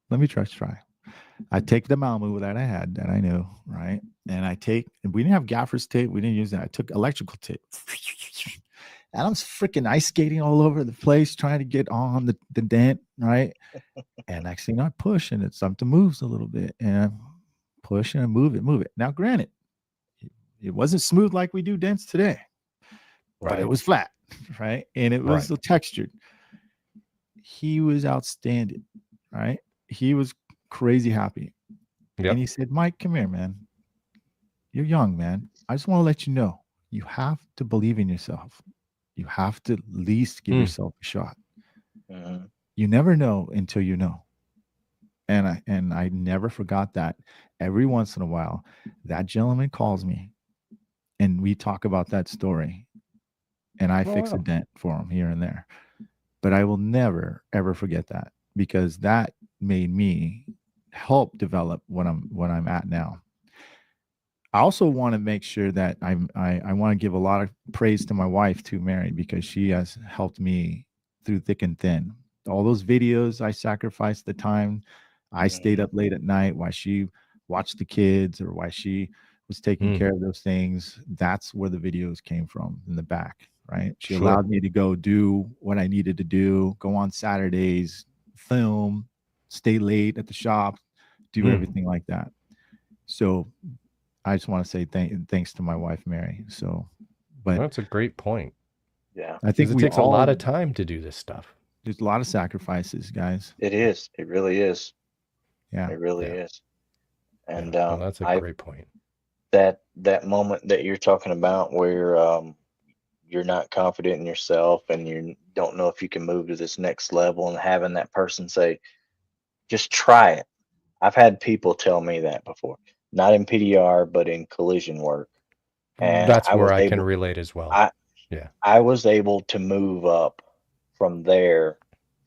[SPEAKER 3] let me try. I take the Malamu that I had that I knew, right? And we didn't have gaffer's tape. We didn't use that. I took electrical tape. And I'm freaking ice skating all over the place, trying to get on the dent, right? And next thing I push, and something moves a little bit. And I push and I move it. Now, granted, it wasn't smooth like we do dents today, but it was flat, right? And it was textured. He was outstanding, right? He was crazy happy. And he said, Myke, come here, man. You're young, man. I just want to let you know, you have to believe in yourself. You have to at least give yourself a shot. You never know until you know. And I never forgot that. Every once in a while, that gentleman calls me and we talk about that story. And I fix a dent for him here and there. But I will never, ever forget that, because that made me help develop what I'm at now. I also want to make sure that I want to give a lot of praise to my wife too, Mary, because she has helped me through thick and thin. all those videos, I sacrificed the time. I stayed up late at night while she watched the kids or while she was taking care of those things. That's where the videos came from, in the back, right? She
[SPEAKER 1] Sure.
[SPEAKER 3] allowed me to go do what I needed to do, go on Saturdays, film, stay late at the shop, do everything like that. So I just want to say thanks to my wife, Mary. So, but
[SPEAKER 1] That's a great point.
[SPEAKER 2] Yeah.
[SPEAKER 3] I think
[SPEAKER 1] Because it takes a lot of time to do this stuff.
[SPEAKER 3] there's a lot of sacrifices, guys.
[SPEAKER 2] It is. It really is.
[SPEAKER 3] Yeah.
[SPEAKER 2] It really
[SPEAKER 1] Yeah.
[SPEAKER 2] is. And
[SPEAKER 1] Yeah. Well, that's a great point.
[SPEAKER 2] that moment that you're talking about where you're not confident in yourself and you don't know if you can move to this next level, and having that person say, just try it. I've had people tell me that before, not in PDR, but in collision work. And
[SPEAKER 1] That's where I can relate as well.
[SPEAKER 2] I was able to move up from there,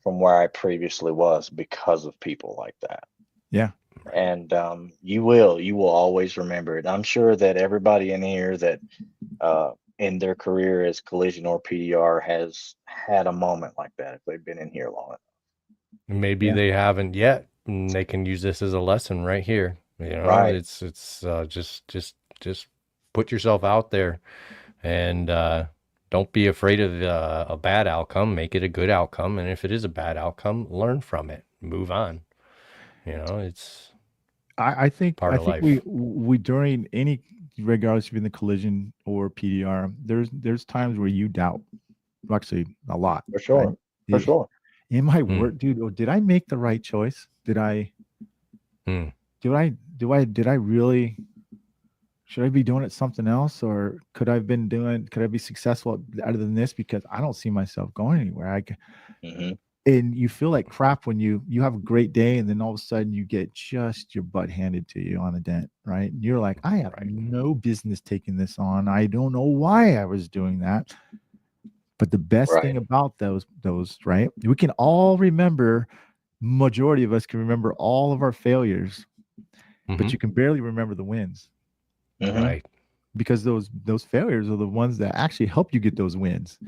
[SPEAKER 2] from where I previously was, because of people like that.
[SPEAKER 3] Yeah.
[SPEAKER 2] And you will always remember it. I'm sure that everybody in here that in their career as collision or PDR has had a moment like that if they've been in here long enough.
[SPEAKER 1] Maybe they haven't yet, and they can use this as a lesson right here. You know,
[SPEAKER 2] Right.
[SPEAKER 1] it's just put yourself out there, and don't be afraid of a bad outcome. Make it a good outcome, and if it is a bad outcome, learn from it, move on. You know, it's
[SPEAKER 3] I think
[SPEAKER 1] part of life.
[SPEAKER 3] we during any, regardless if you're in the collision or PDR, there's times where you doubt. Actually, a lot.
[SPEAKER 2] For sure.
[SPEAKER 3] Right?
[SPEAKER 2] For sure.
[SPEAKER 3] In my work, dude, or did I make the right choice? Did I really, should I be doing it something else, or could I be successful other than this? Because I don't see myself going anywhere. And you feel like crap when you have a great day, and then all of a sudden you get just your butt handed to you on a dent, right? And you're like, I have no business taking this on. I don't know why I was doing that. But the best thing about those, right? We can all remember, majority of us can remember all of our failures, but you can barely remember the wins.
[SPEAKER 1] Right.
[SPEAKER 3] Because those failures are the ones that actually help you get those wins.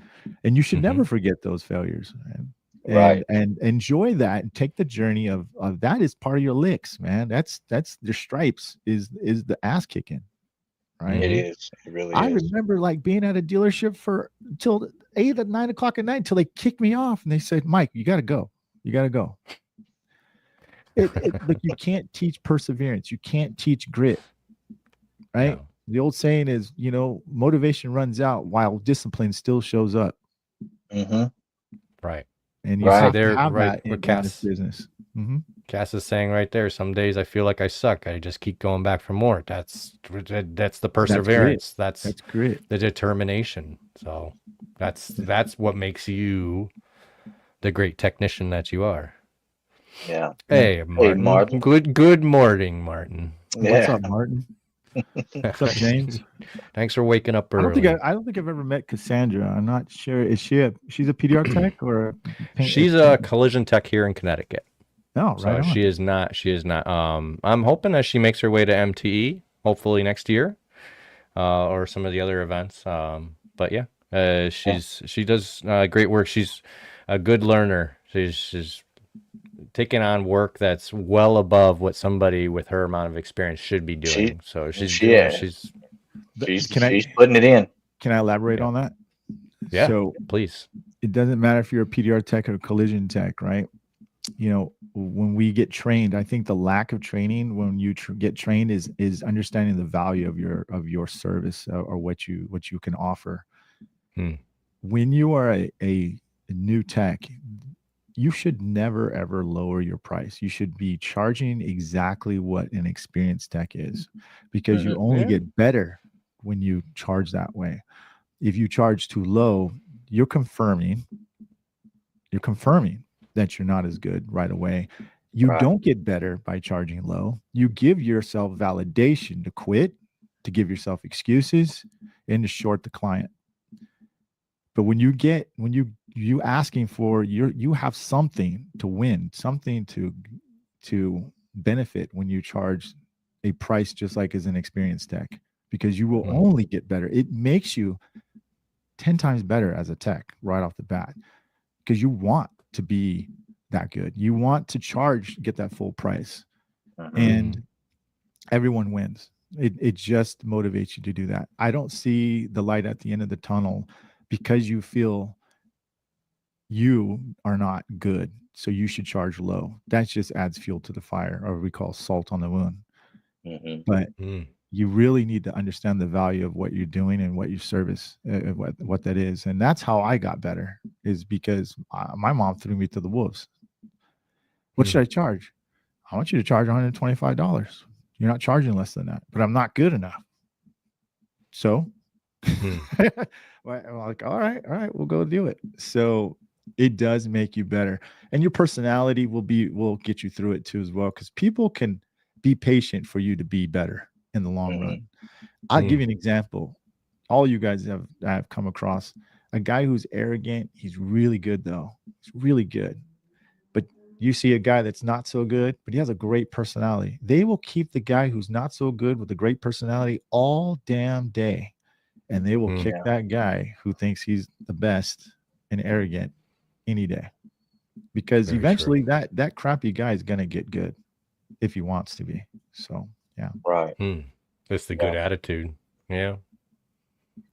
[SPEAKER 3] And you should never forget those failures, man. And enjoy that, and take the journey of that is part of your licks, man. That's your stripes is the ass kicking. Right.
[SPEAKER 2] It is. It really
[SPEAKER 3] I
[SPEAKER 2] is.
[SPEAKER 3] remember like being at a dealership for till 8 or 9 o'clock at night until they kicked me off and they said, Myke, you got to go. You got to go. Look, you can't teach perseverance. You can't teach grit. Right. No. The old saying is, motivation runs out while discipline still shows up.
[SPEAKER 1] Right.
[SPEAKER 3] And you have to have that in this business.
[SPEAKER 1] Cass is saying right there, some days I feel like I suck. I just keep going back for more. That's the perseverance. That's grit. The determination. So that's what makes you the great technician that you are.
[SPEAKER 2] Yeah.
[SPEAKER 1] Hey, Martin. Hey, Martin. Good morning, Martin.
[SPEAKER 3] Yeah. What's up, Martin? What's up, James?
[SPEAKER 1] Thanks for waking up early.
[SPEAKER 3] I don't think I've ever met Cassandra. I'm not sure. Is she's a PDR tech or
[SPEAKER 1] she's a collision tech here in Connecticut.
[SPEAKER 3] Oh,
[SPEAKER 1] so right. She is not. I'm hoping that she makes her way to MTE, hopefully next year, or some of the other events. But yeah, she does great work. She's a good learner. She's taking on work that's well above what somebody with her amount of experience should be doing. She's
[SPEAKER 2] putting it in.
[SPEAKER 3] Can I elaborate on that?
[SPEAKER 1] Yeah. So please.
[SPEAKER 3] It doesn't matter if you're a PDR tech or a collision tech, right? When we get trained, I think the lack of training when you get trained is understanding the value of your service or what you can offer. When you are a new tech, you should never ever lower your price. You should be charging exactly what an experienced tech is, because you only get better when you charge that way. If you charge too low, you're confirming that you're not as good right away. You don't get better by charging low. You give yourself validation to quit, to give yourself excuses, and to short the client. But when you asking for you have something to win, something to benefit when you charge a price just like as an experienced tech, because you will only get better. It makes you 10 times better as a tech right off the bat, because you want to be that good. You want to get that full price,
[SPEAKER 2] Mhm.
[SPEAKER 3] and everyone wins. It just motivates you to do that. I don't see the light at the end of the tunnel because you feel you are not good, so you should charge low. That just adds fuel to the fire, or we call salt on the wound.
[SPEAKER 2] Mhm.
[SPEAKER 3] But
[SPEAKER 1] Mm.
[SPEAKER 3] you really need to understand the value of what you're doing and what your service, what that is. And that's how I got better, is because my mom threw me to the wolves. What should I charge? I want you to charge $125. You're not charging less than that, but I'm not good enough. So I'm like, all right, we'll go do it. So it does make you better. And your personality will get you through it too as well. Because people can be patient for you to be better in the long
[SPEAKER 2] Mhm.
[SPEAKER 3] run. I'll give you an example. All you guys have come across a guy who's arrogant. He's really good though. He's really good. But you see a guy that's not so good, but he has a great personality. They will keep the guy who's not so good with a great personality all damn day. And they will kick
[SPEAKER 2] Yeah.
[SPEAKER 3] that guy who thinks he's the best and arrogant any day. Because
[SPEAKER 1] Very
[SPEAKER 3] eventually
[SPEAKER 1] true.
[SPEAKER 3] that crappy guy is gonna get good if he wants to be. So yeah.
[SPEAKER 2] Right.
[SPEAKER 1] That's the
[SPEAKER 2] Yeah.
[SPEAKER 1] good attitude. Yeah.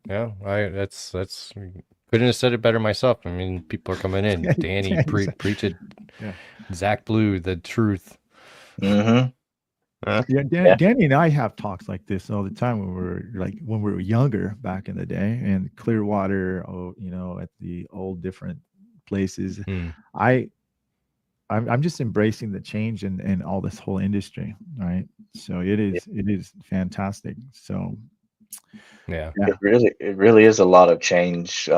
[SPEAKER 1] Yeah. That's couldn't have said it better myself. I mean, people are coming in. Danny, preach it.
[SPEAKER 3] Yeah.
[SPEAKER 1] Zach Blue, the truth.
[SPEAKER 2] Mhm.
[SPEAKER 3] Yeah,
[SPEAKER 2] Yeah.
[SPEAKER 3] Danny and I have talks like this all the time when we were younger back in the day, and Clearwater, at the old different places. I I'm just embracing the change in all this whole industry, right? So it is fantastic. So
[SPEAKER 1] Yeah.
[SPEAKER 3] yeah,
[SPEAKER 2] It really is a lot of change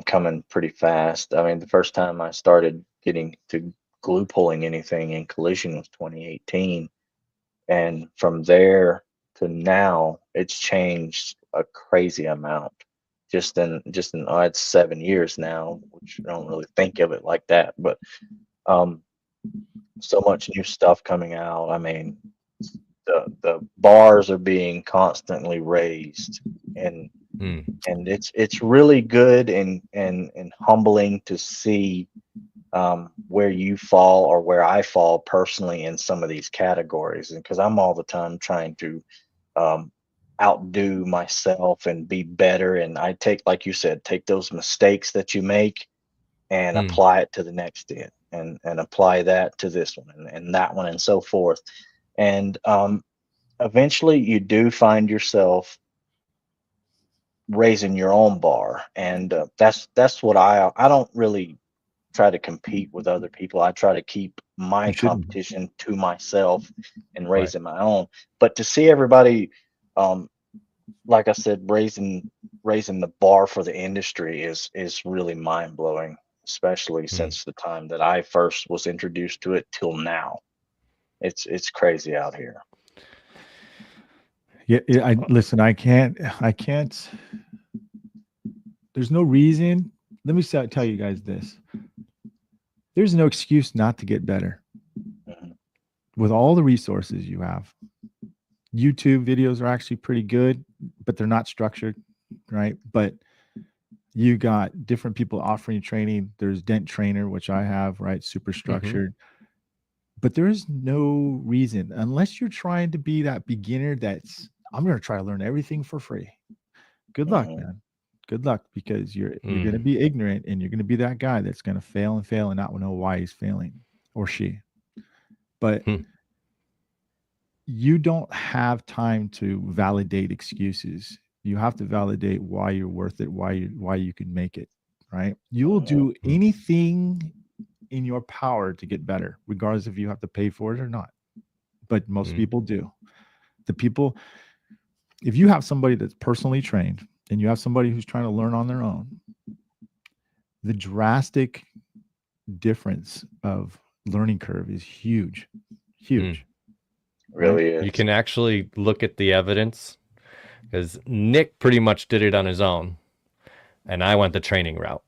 [SPEAKER 2] coming pretty fast. I mean, the first time I started getting to glue pulling anything in collision was 2018, and from there to now, it's changed a crazy amount. Just in it's 7 years now, which I don't really think of it like that, but um, so much new stuff coming out. I mean, the bars are being constantly raised, and it's really good and humbling to see where you fall or where I fall personally in some of these categories, and because I'm all the time trying to um, outdo myself and be better, and I take, like you said, take those mistakes that you make and apply it to the next step, and apply that to this one and that one and so forth, and eventually you do find yourself raising your own bar, and that's what I don't really try to compete with other people. I try to keep my
[SPEAKER 3] you shouldn't.
[SPEAKER 2] competition to myself and
[SPEAKER 1] Right.
[SPEAKER 2] raising my own. But to see everybody, um, like I said, raising the bar for the industry is really mind blowing, especially since the time that I first was introduced to it till now. It's crazy out here.
[SPEAKER 3] Yeah, I listen. I can't. There's no reason. Let me tell you guys this. There's no excuse not to get better
[SPEAKER 2] Mhm.
[SPEAKER 3] with all the resources you have. YouTube videos are actually pretty good, but they're not structured, right? But you got different people offering training. There's Dent Trainer, which I have, right? Super structured. But there is no reason, unless you're trying to be that beginner I'm going to try to learn everything for free. Good luck,
[SPEAKER 2] Mhm.
[SPEAKER 3] man. Good luck, because you're going to be ignorant, and you're going to be that guy that's going to fail and not know why he's failing, or she. But you don't have time to validate excuses. You have to validate why you're worth it, why you can make it, right? You will
[SPEAKER 2] Mhm.
[SPEAKER 3] do anything in your power to get better, regardless if you have to pay for it or not. But most people do. The people, if you have somebody that's personally trained and you have somebody who's trying to learn on their own, the drastic difference of learning curve is huge. Huge. Right?
[SPEAKER 2] Really
[SPEAKER 1] You
[SPEAKER 2] is.
[SPEAKER 1] can actually look at the evidence, because Nick pretty much did it on his own, and I went the training route.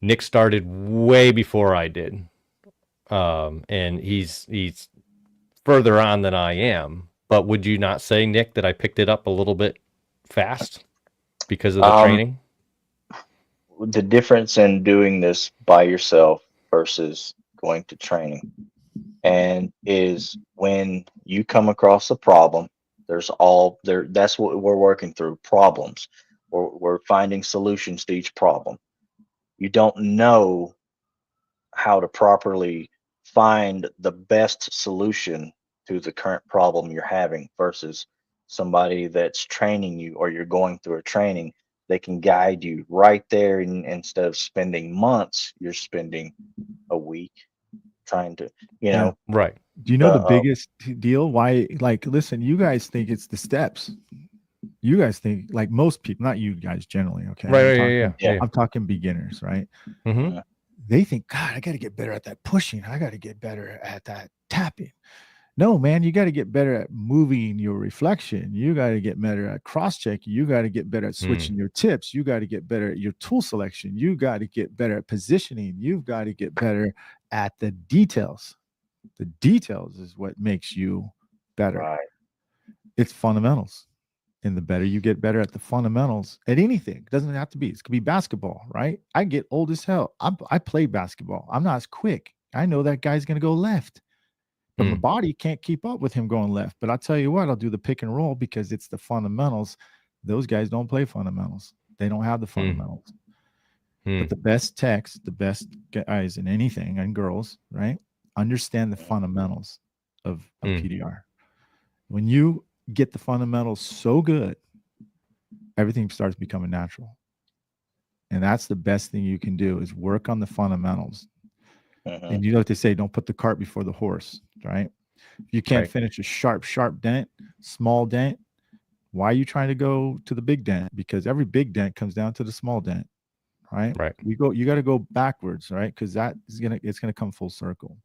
[SPEAKER 1] Nick started way before I did, and he's further on than I am. But would you not say, Nick, that I picked it up a little bit fast because of the
[SPEAKER 2] Um,
[SPEAKER 1] training?
[SPEAKER 2] the difference in doing this by yourself versus going to training, and is when you come across a problem, there's all there. That's what we're working through, problems. We're finding solutions to each problem. You don't know how to properly find the best solution to the current problem you're having versus somebody that's training you, or you're going through a training. They can guide you right there, and instead of spending months, you're spending a week trying to, you
[SPEAKER 3] Yeah.
[SPEAKER 2] know,
[SPEAKER 1] Right.
[SPEAKER 3] Do you know the biggest deal? Why? Like, listen, you guys think it's the steps. You guys think, like most people, not you guys generally. Okay.
[SPEAKER 1] Right.
[SPEAKER 3] I'm
[SPEAKER 1] Right.
[SPEAKER 3] talking,
[SPEAKER 1] Yeah. Yeah.
[SPEAKER 3] I'm talking beginners, right?
[SPEAKER 1] Mm-hmm.
[SPEAKER 3] They think, God, I got to get better at that pushing. I got to get better at that tapping. No, man, you got to get better at moving your reflection. You got to get better at cross checking. You got to get better at switching your tips. You got to get better at your tool selection. You got to get better at positioning. You've got to get better at the details. The details is what makes you better.
[SPEAKER 2] Right.
[SPEAKER 3] It's fundamentals. And the better you get better at the fundamentals at anything, it doesn't have to be. It could be basketball, right? I get old as hell. I play basketball. I'm not as quick. I know that guy's going to go left, but my body can't keep up with him going left. But I'll tell you what, I'll do the pick and roll because it's the fundamentals. Those guys don't play fundamentals. They don't have the fundamentals. But the best techs, the best guys in anything, and girls, right, understand the fundamentals of PDR. When you get the fundamentals so good, everything starts becoming natural. And that's the best thing you can do is work on the fundamentals. And you know what they say, don't put the cart before the horse, right? If you can't finish a sharp dent, small dent, why are you trying to go to the big dent? Because every big dent comes down to the small dent, right?
[SPEAKER 1] Right.
[SPEAKER 3] You got to go backwards, right? Because it's gonna come full circle.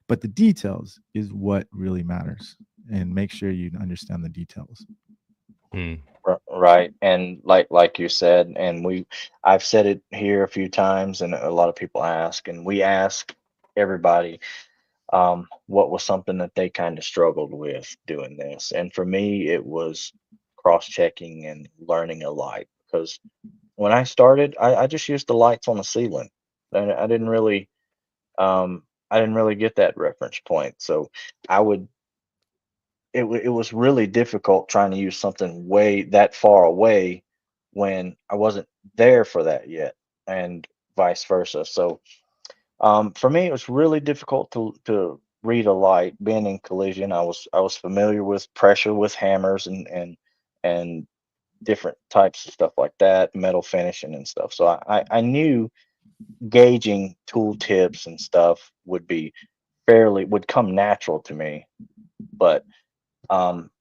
[SPEAKER 3] But the details is what really matters. And make sure you understand the details.
[SPEAKER 2] Right. And like you said, and I've said it here a few times, and a lot of people ask, and we ask everybody, what was something that they kind of struggled with doing this. And for me, it was cross-checking and learning a light, because when I started, I just used the lights on the ceiling. And I didn't really get that reference point. So I would it was really difficult trying to use something way that far away when I wasn't there for that yet, and vice versa. So for me, it was really difficult to read a light. Being in collision, I was familiar with pressure with hammers and different types of stuff like that, metal finishing and stuff. So I knew gauging tool tips and stuff would come natural to me, but um,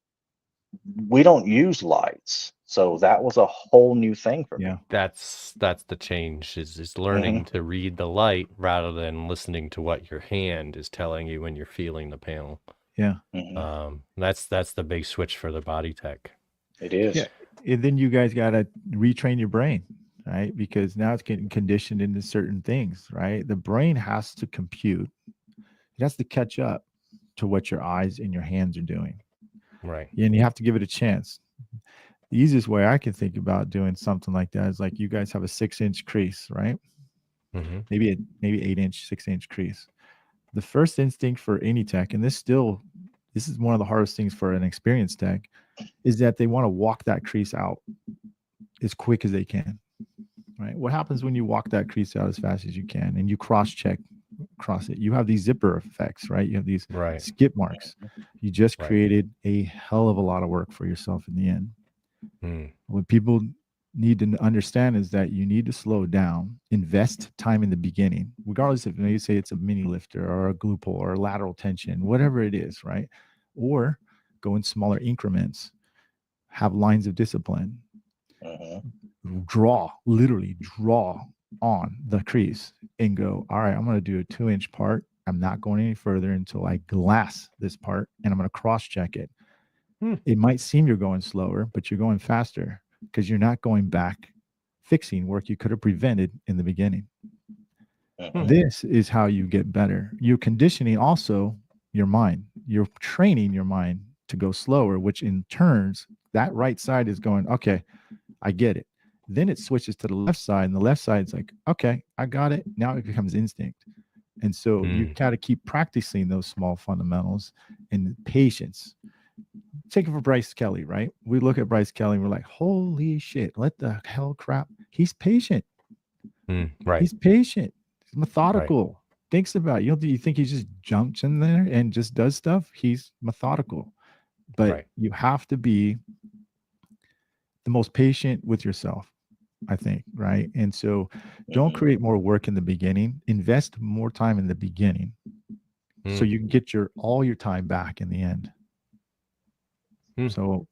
[SPEAKER 2] we don't use lights, so that was a whole new thing for me.
[SPEAKER 1] That's the change is learning to read the light rather than listening to what your hand is telling you when you're feeling the panel.
[SPEAKER 3] Yeah.
[SPEAKER 1] That's the big switch for the body tech.
[SPEAKER 2] It is.
[SPEAKER 3] Yeah. And then you guys got to retrain your brain, right? Because now it's getting conditioned into certain things, right? The brain has to compute. It has to catch up to what your eyes and your hands are doing.
[SPEAKER 1] Right.
[SPEAKER 3] And you have to give it a chance. The easiest way I can think about doing something like that is like you guys have a 6-inch crease, right? Maybe 8-inch, 6-inch crease. The first instinct for any tech, and this is one of the hardest things for an experienced tech, is that they want to walk that crease out as quick as they can. Right? What happens when you walk that crease out as fast as you can and you cross it? You have these zipper effects, right? You have these skip marks. You just created a hell of a lot of work for yourself in the end. What people need to understand is that you need to slow down, invest time in the beginning, regardless if you say it's a mini lifter or a glute pull or a lateral tension, whatever it is, right? Or go in smaller increments, have lines of discipline, literally draw on the crease and go, all right, I'm going to do a 2-inch part. I'm not going any further until I glass this part, and I'm going to cross check it. It might seem you're going slower, but you're going faster because you're not going back fixing work you could have prevented in the beginning. This is how you get better. You're conditioning also your mind. You're training your mind to go slower, which in turns, that right side is going, okay, I get it. Then it switches to the left side, and the left side's like, okay, I got it. Now it becomes instinct. And so you got to keep practicing those small fundamentals and patience. Take it for Bryce Kelly, right? We look at Bryce Kelly and we're like, holy shit, what the hell crap? He's patient.
[SPEAKER 1] Right.
[SPEAKER 3] He's patient. He's methodical. Thinks about it. You think he just jumps in there and just does stuff? He's methodical. But you have to be the most patient with yourself, I think, right? And so don't create more work in the beginning. Invest more time in the beginning so you can get all your time back in the end. So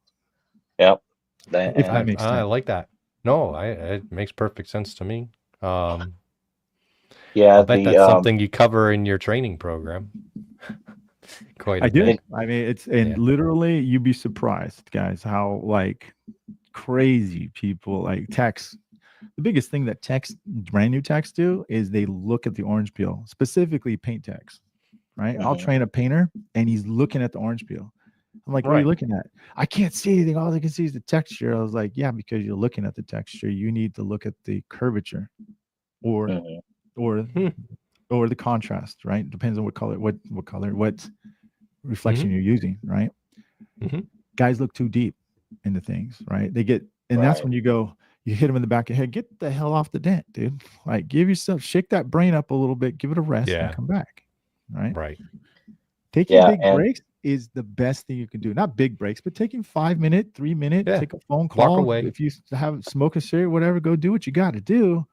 [SPEAKER 2] yep.
[SPEAKER 3] If that makes sense.
[SPEAKER 1] I like that. No, it makes perfect sense to me.
[SPEAKER 2] Yeah,
[SPEAKER 1] I'll bet that's something you cover in your training program. Quite a bit.
[SPEAKER 3] I mean, it's literally you'd be surprised, guys, how like crazy people like techs. The biggest thing that techs, brand new techs do is they look at the orange peel, specifically paint techs, right? I'll train a painter and he's looking at the orange peel. I'm like, what are you looking at? I can't see anything. All I can see is the texture. I was like, yeah, because you're looking at the texture. You need to look at the curvature or the contrast, right? Depends on what color, what reflection you're using, right? Guys look too deep into things, right? They get, and that's when you hit them in the back of the head. Get the hell off the dent, dude. Like, shake that brain up a little bit, give it a rest, and come back, right?
[SPEAKER 1] Right.
[SPEAKER 3] Taking big breaks is the best thing you can do. Not big breaks, but taking 5 minute, 3 minute, take a phone call.
[SPEAKER 1] Walk away.
[SPEAKER 3] If you smoke a cigarette, whatever, go do what you got to do.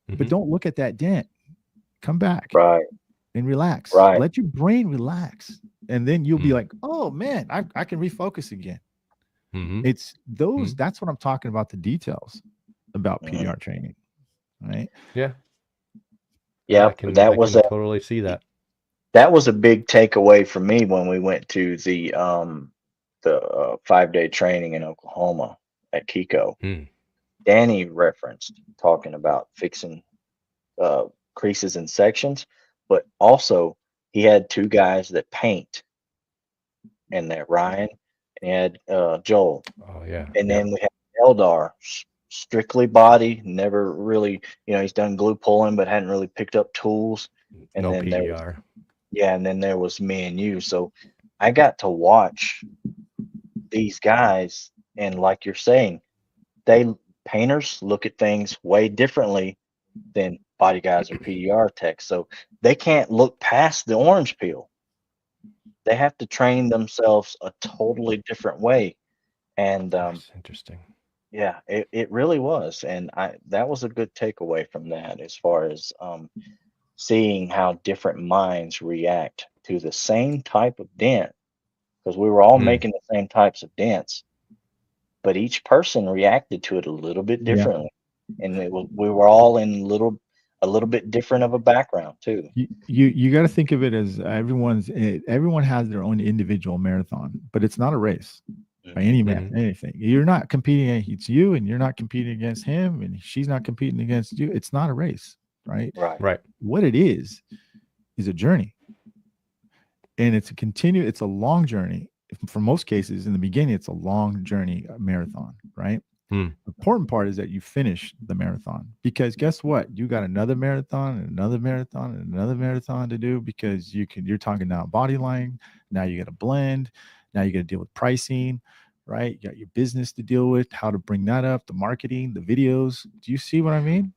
[SPEAKER 3] But don't look at that dent. Come back.
[SPEAKER 2] Right.
[SPEAKER 3] And relax.
[SPEAKER 2] Right.
[SPEAKER 3] Let your brain relax. And then you'll be like, oh man, I can refocus again. It's those, that's what I'm talking about, the details about PDR training. Right.
[SPEAKER 2] Yeah.
[SPEAKER 1] I can totally see that.
[SPEAKER 2] That was a big takeaway for me when we went to the 5-day training in Oklahoma at Kiko. Danny referenced talking about fixing creases and sections, but also he had 2 guys that paint in there, Ryan, and he had Joel.
[SPEAKER 1] Oh yeah.
[SPEAKER 2] And then we had Eldar, strictly body, never really, he's done glue pulling but hadn't really picked up tools. And
[SPEAKER 1] no
[SPEAKER 2] then
[SPEAKER 1] PDR.
[SPEAKER 2] and then there was me and you. So I got to watch these guys, and like you're saying, painters look at things way differently than body guys or PDR techs. So they can't look past the orange peel. They have to train themselves a totally different way. And
[SPEAKER 1] that's interesting.
[SPEAKER 2] Yeah, it really was. And that was a good takeaway from that, as far as seeing how different minds react to the same type of dent, because we were all making the same types of dents, but each person reacted to it a little bit differently. And we were all in a little bit different of a background too.
[SPEAKER 3] You got to think of it as everyone has their own individual marathon, but it's not a race by anything. You're not competing against you, and you're not competing against him, and she's not competing against you. It's not a race, right?
[SPEAKER 2] Right.
[SPEAKER 3] What it is a journey, and it's a long journey. For most cases, in the beginning, it's a long journey, a marathon, right? The important part is that you finish the marathon, because guess what? You got another marathon and another marathon and another marathon to do, because you're talking now body line. Now you got to blend. Now you got to deal with pricing, right? You got your business to deal with, how to bring that up, the marketing, the videos. Do you see what I mean?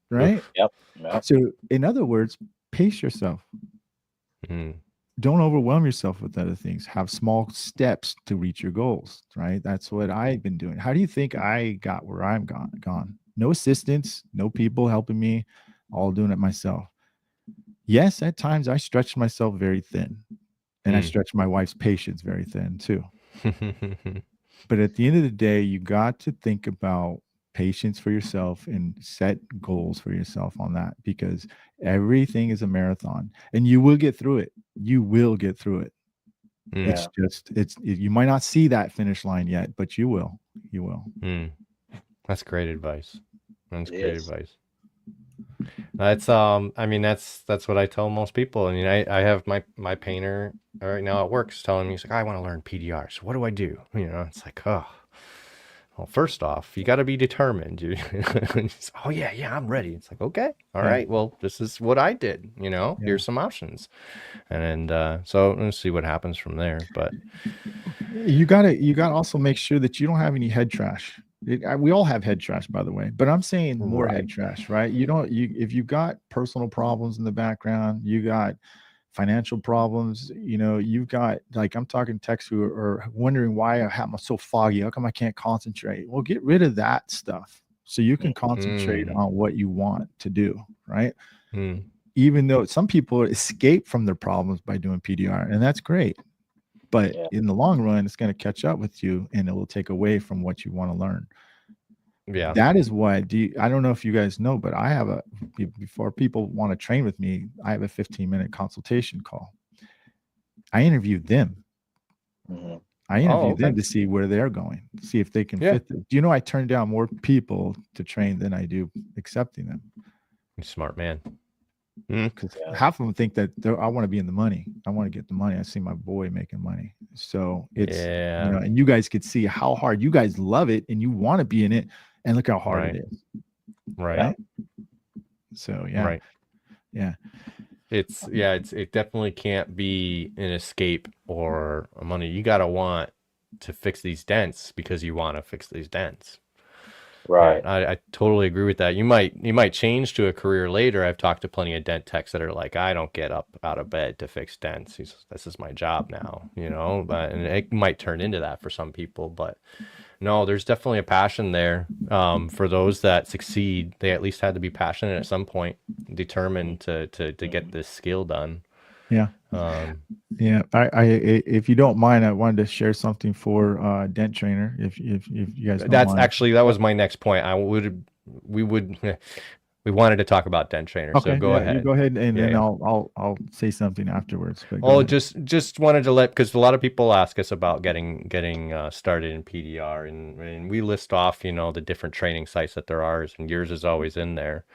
[SPEAKER 3] Right?
[SPEAKER 2] Yep.
[SPEAKER 3] So in other words, pace yourself. Don't overwhelm yourself with other things. Have small steps to reach your goals, right? That's what I've been doing. How do you think I got where I'm gone? No assistance, no people helping me, all doing it myself. Yes, at times I stretched myself very thin, and I stretched my wife's patience very thin too. But at the end of the day, you got to think about patience for yourself and set goals for yourself on that, because everything is a marathon, and you will get through it. You will get through it. You might not see that finish line yet, but you will.
[SPEAKER 1] That's great advice. Advice. That's I mean, that's what I tell most people. I mean, I have my painter right now at work telling me, he's like, I want to learn PDR. So what do I do? It's like, oh, Well, first off, you got to be determined. Oh yeah, I'm ready. It's like, okay, all
[SPEAKER 3] Yeah.
[SPEAKER 1] right. Well, this is what I did.
[SPEAKER 3] Yeah.
[SPEAKER 1] Here's some options, and so let's see what happens from there. But
[SPEAKER 3] you gotta also make sure that you don't have any head trash. We all have head trash, by the way, but I'm saying more
[SPEAKER 1] Right.
[SPEAKER 3] head trash, right? If you got personal problems in the background, you got financial problems, you've got, like, I'm talking techs who are wondering why I'm so foggy. How come I can't concentrate? Well, get rid of that stuff so you can concentrate on what you want to do, right? Even though some people escape from their problems by doing PDR, and that's great. But in the long run, it's going to catch up with you and it will take away from what you want to learn.
[SPEAKER 1] Yeah.
[SPEAKER 3] That is why I don't know if you guys know, but I have before people want to train with me, I have a 15-minute consultation call. I interview them. I interview them to see where they're going, see if they can fit them. Do you know I turn down more people to train than I do accepting them?
[SPEAKER 1] You're smart man.
[SPEAKER 3] Because half of them think that I want to be in the money. I want to get the money. I see my boy making money. So it's, and you guys could see how hard you guys love it and you want to be in it. And look how hard it is.
[SPEAKER 1] Right.
[SPEAKER 3] So, yeah.
[SPEAKER 1] Right.
[SPEAKER 3] Yeah.
[SPEAKER 1] It definitely can't be an escape or money. You got to want to fix these dents because you want to fix these dents.
[SPEAKER 2] Right.
[SPEAKER 1] I totally agree with that. You might change to a career later. I've talked to plenty of dent techs that are like, I don't get up out of bed to fix dents. This is my job now, and it might turn into that for some people, but no, there's definitely a passion there. For those that succeed, they at least had to be passionate at some point, determined to get this skill done.
[SPEAKER 3] Yeah. Yeah. I if you don't mind, I wanted to share something for Dent Trainer. If you guys don't mind.
[SPEAKER 1] Actually, that was my next point. We wanted to talk about Dent Trainer.
[SPEAKER 3] Okay,
[SPEAKER 1] So go ahead.
[SPEAKER 3] You go ahead, and then I'll say something afterwards.
[SPEAKER 1] But just wanted to because a lot of people ask us about getting started in PDR, and we list off the different training sites that there are, and yours is always in there.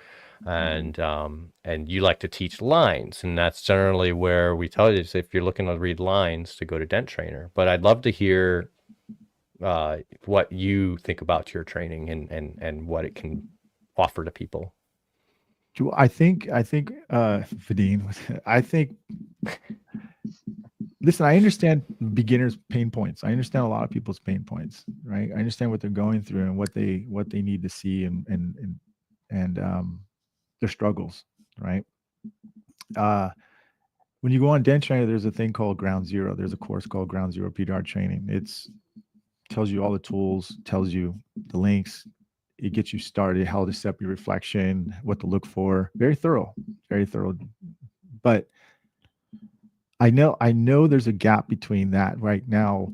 [SPEAKER 1] And you like to teach lines, and that's generally where we tell you if you're looking to read lines to go to Dent Trainer. But I'd love to hear what you think about your training and what it can offer to people.
[SPEAKER 3] I think Fadine, I think listen, I understand beginners' pain points. I understand a lot of people's pain points, right? I understand what they're going through and what they need to see and their struggles, right? When you go on Dent Trainer, there's a thing called Ground Zero. There's a course called Ground Zero PDR Training. It's tells you all the tools, tells you the links. It gets you started, how to set your reflection, what to look for. Very thorough, very thorough. But I know there's a gap between that. Right now,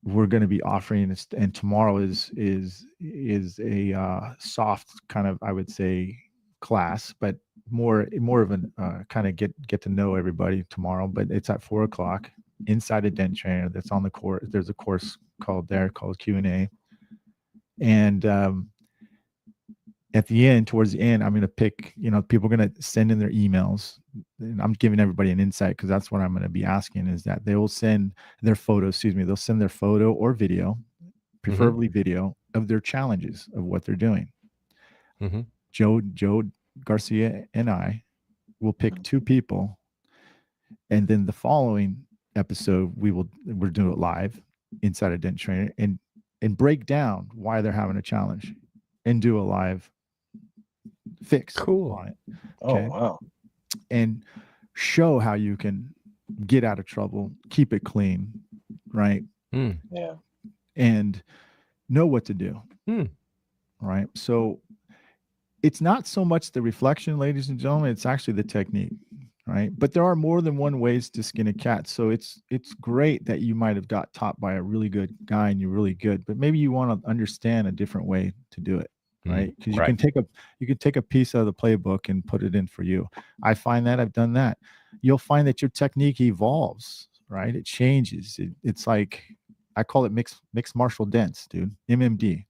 [SPEAKER 3] we're going to be offering this, and tomorrow is a soft kind of, I would say, class, but more of an kind of get to know everybody tomorrow. But it's at 4:00 inside a Dent Trainer. That's on the course. There's a course called Q&A, and at the end, towards the end, I'm going to pick, people are going to send in their emails, and I'm giving everybody an insight because that's what I'm going to be asking is that they will send their photo, they'll send their photo or video, preferably video, of their challenges of what they're doing. Joe Garcia and I will pick 2 people, and then the following episode, we're doing it live inside a Dent Trainer and break down why they're having a challenge and do a live fix on it. Okay?
[SPEAKER 2] Oh, wow.
[SPEAKER 3] And show how you can get out of trouble, keep it clean, right?
[SPEAKER 2] Yeah.
[SPEAKER 3] And know what to do. Right? So it's not so much the reflection, ladies and gentlemen, it's actually the technique, right? But there are more than one ways to skin a cat. So it's great that you might have got taught by a really good guy and you're really good, but maybe you want to understand a different way to do it. Right. Because you can take a piece of the playbook and put it in for you. I find that I've done that. You'll find that your technique evolves, right? It changes. It's like, I call it mixed martial dents, dude. MMD,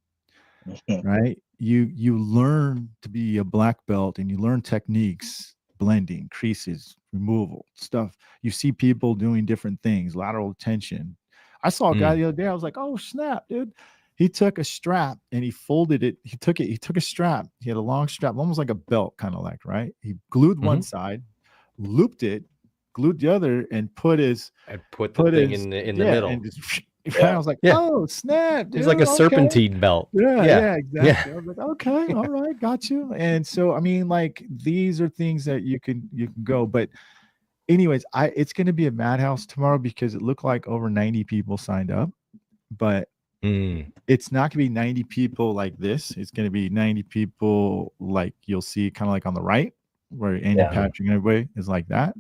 [SPEAKER 3] right? You learn to be a black belt and you learn techniques, blending, creases, removal, stuff. You see people doing different things, lateral tension. I saw a guy the other day. I was like, oh, snap, dude. He took a strap and he folded it. He took a strap. He had a long strap, almost like a belt, kind of like, right? He glued one side, looped it, glued the other, and put his
[SPEAKER 1] I put the thing in the
[SPEAKER 3] yeah,
[SPEAKER 1] middle.
[SPEAKER 3] and just
[SPEAKER 2] Yeah.
[SPEAKER 3] I was like,
[SPEAKER 1] Yeah.
[SPEAKER 3] oh snap, dude.
[SPEAKER 1] It was like a
[SPEAKER 3] Okay.
[SPEAKER 1] serpentine belt.
[SPEAKER 3] Yeah, exactly.
[SPEAKER 1] Yeah.
[SPEAKER 3] I was like, okay, all right, got you. And so I mean, like, these are things that you can go. But anyways, it's gonna be a madhouse tomorrow because it looked like over 90 people signed up, but it's not gonna be 90 people like this. It's gonna be 90 people like you'll see kind of like on the right, where Andy, Patrick, and everybody is like that.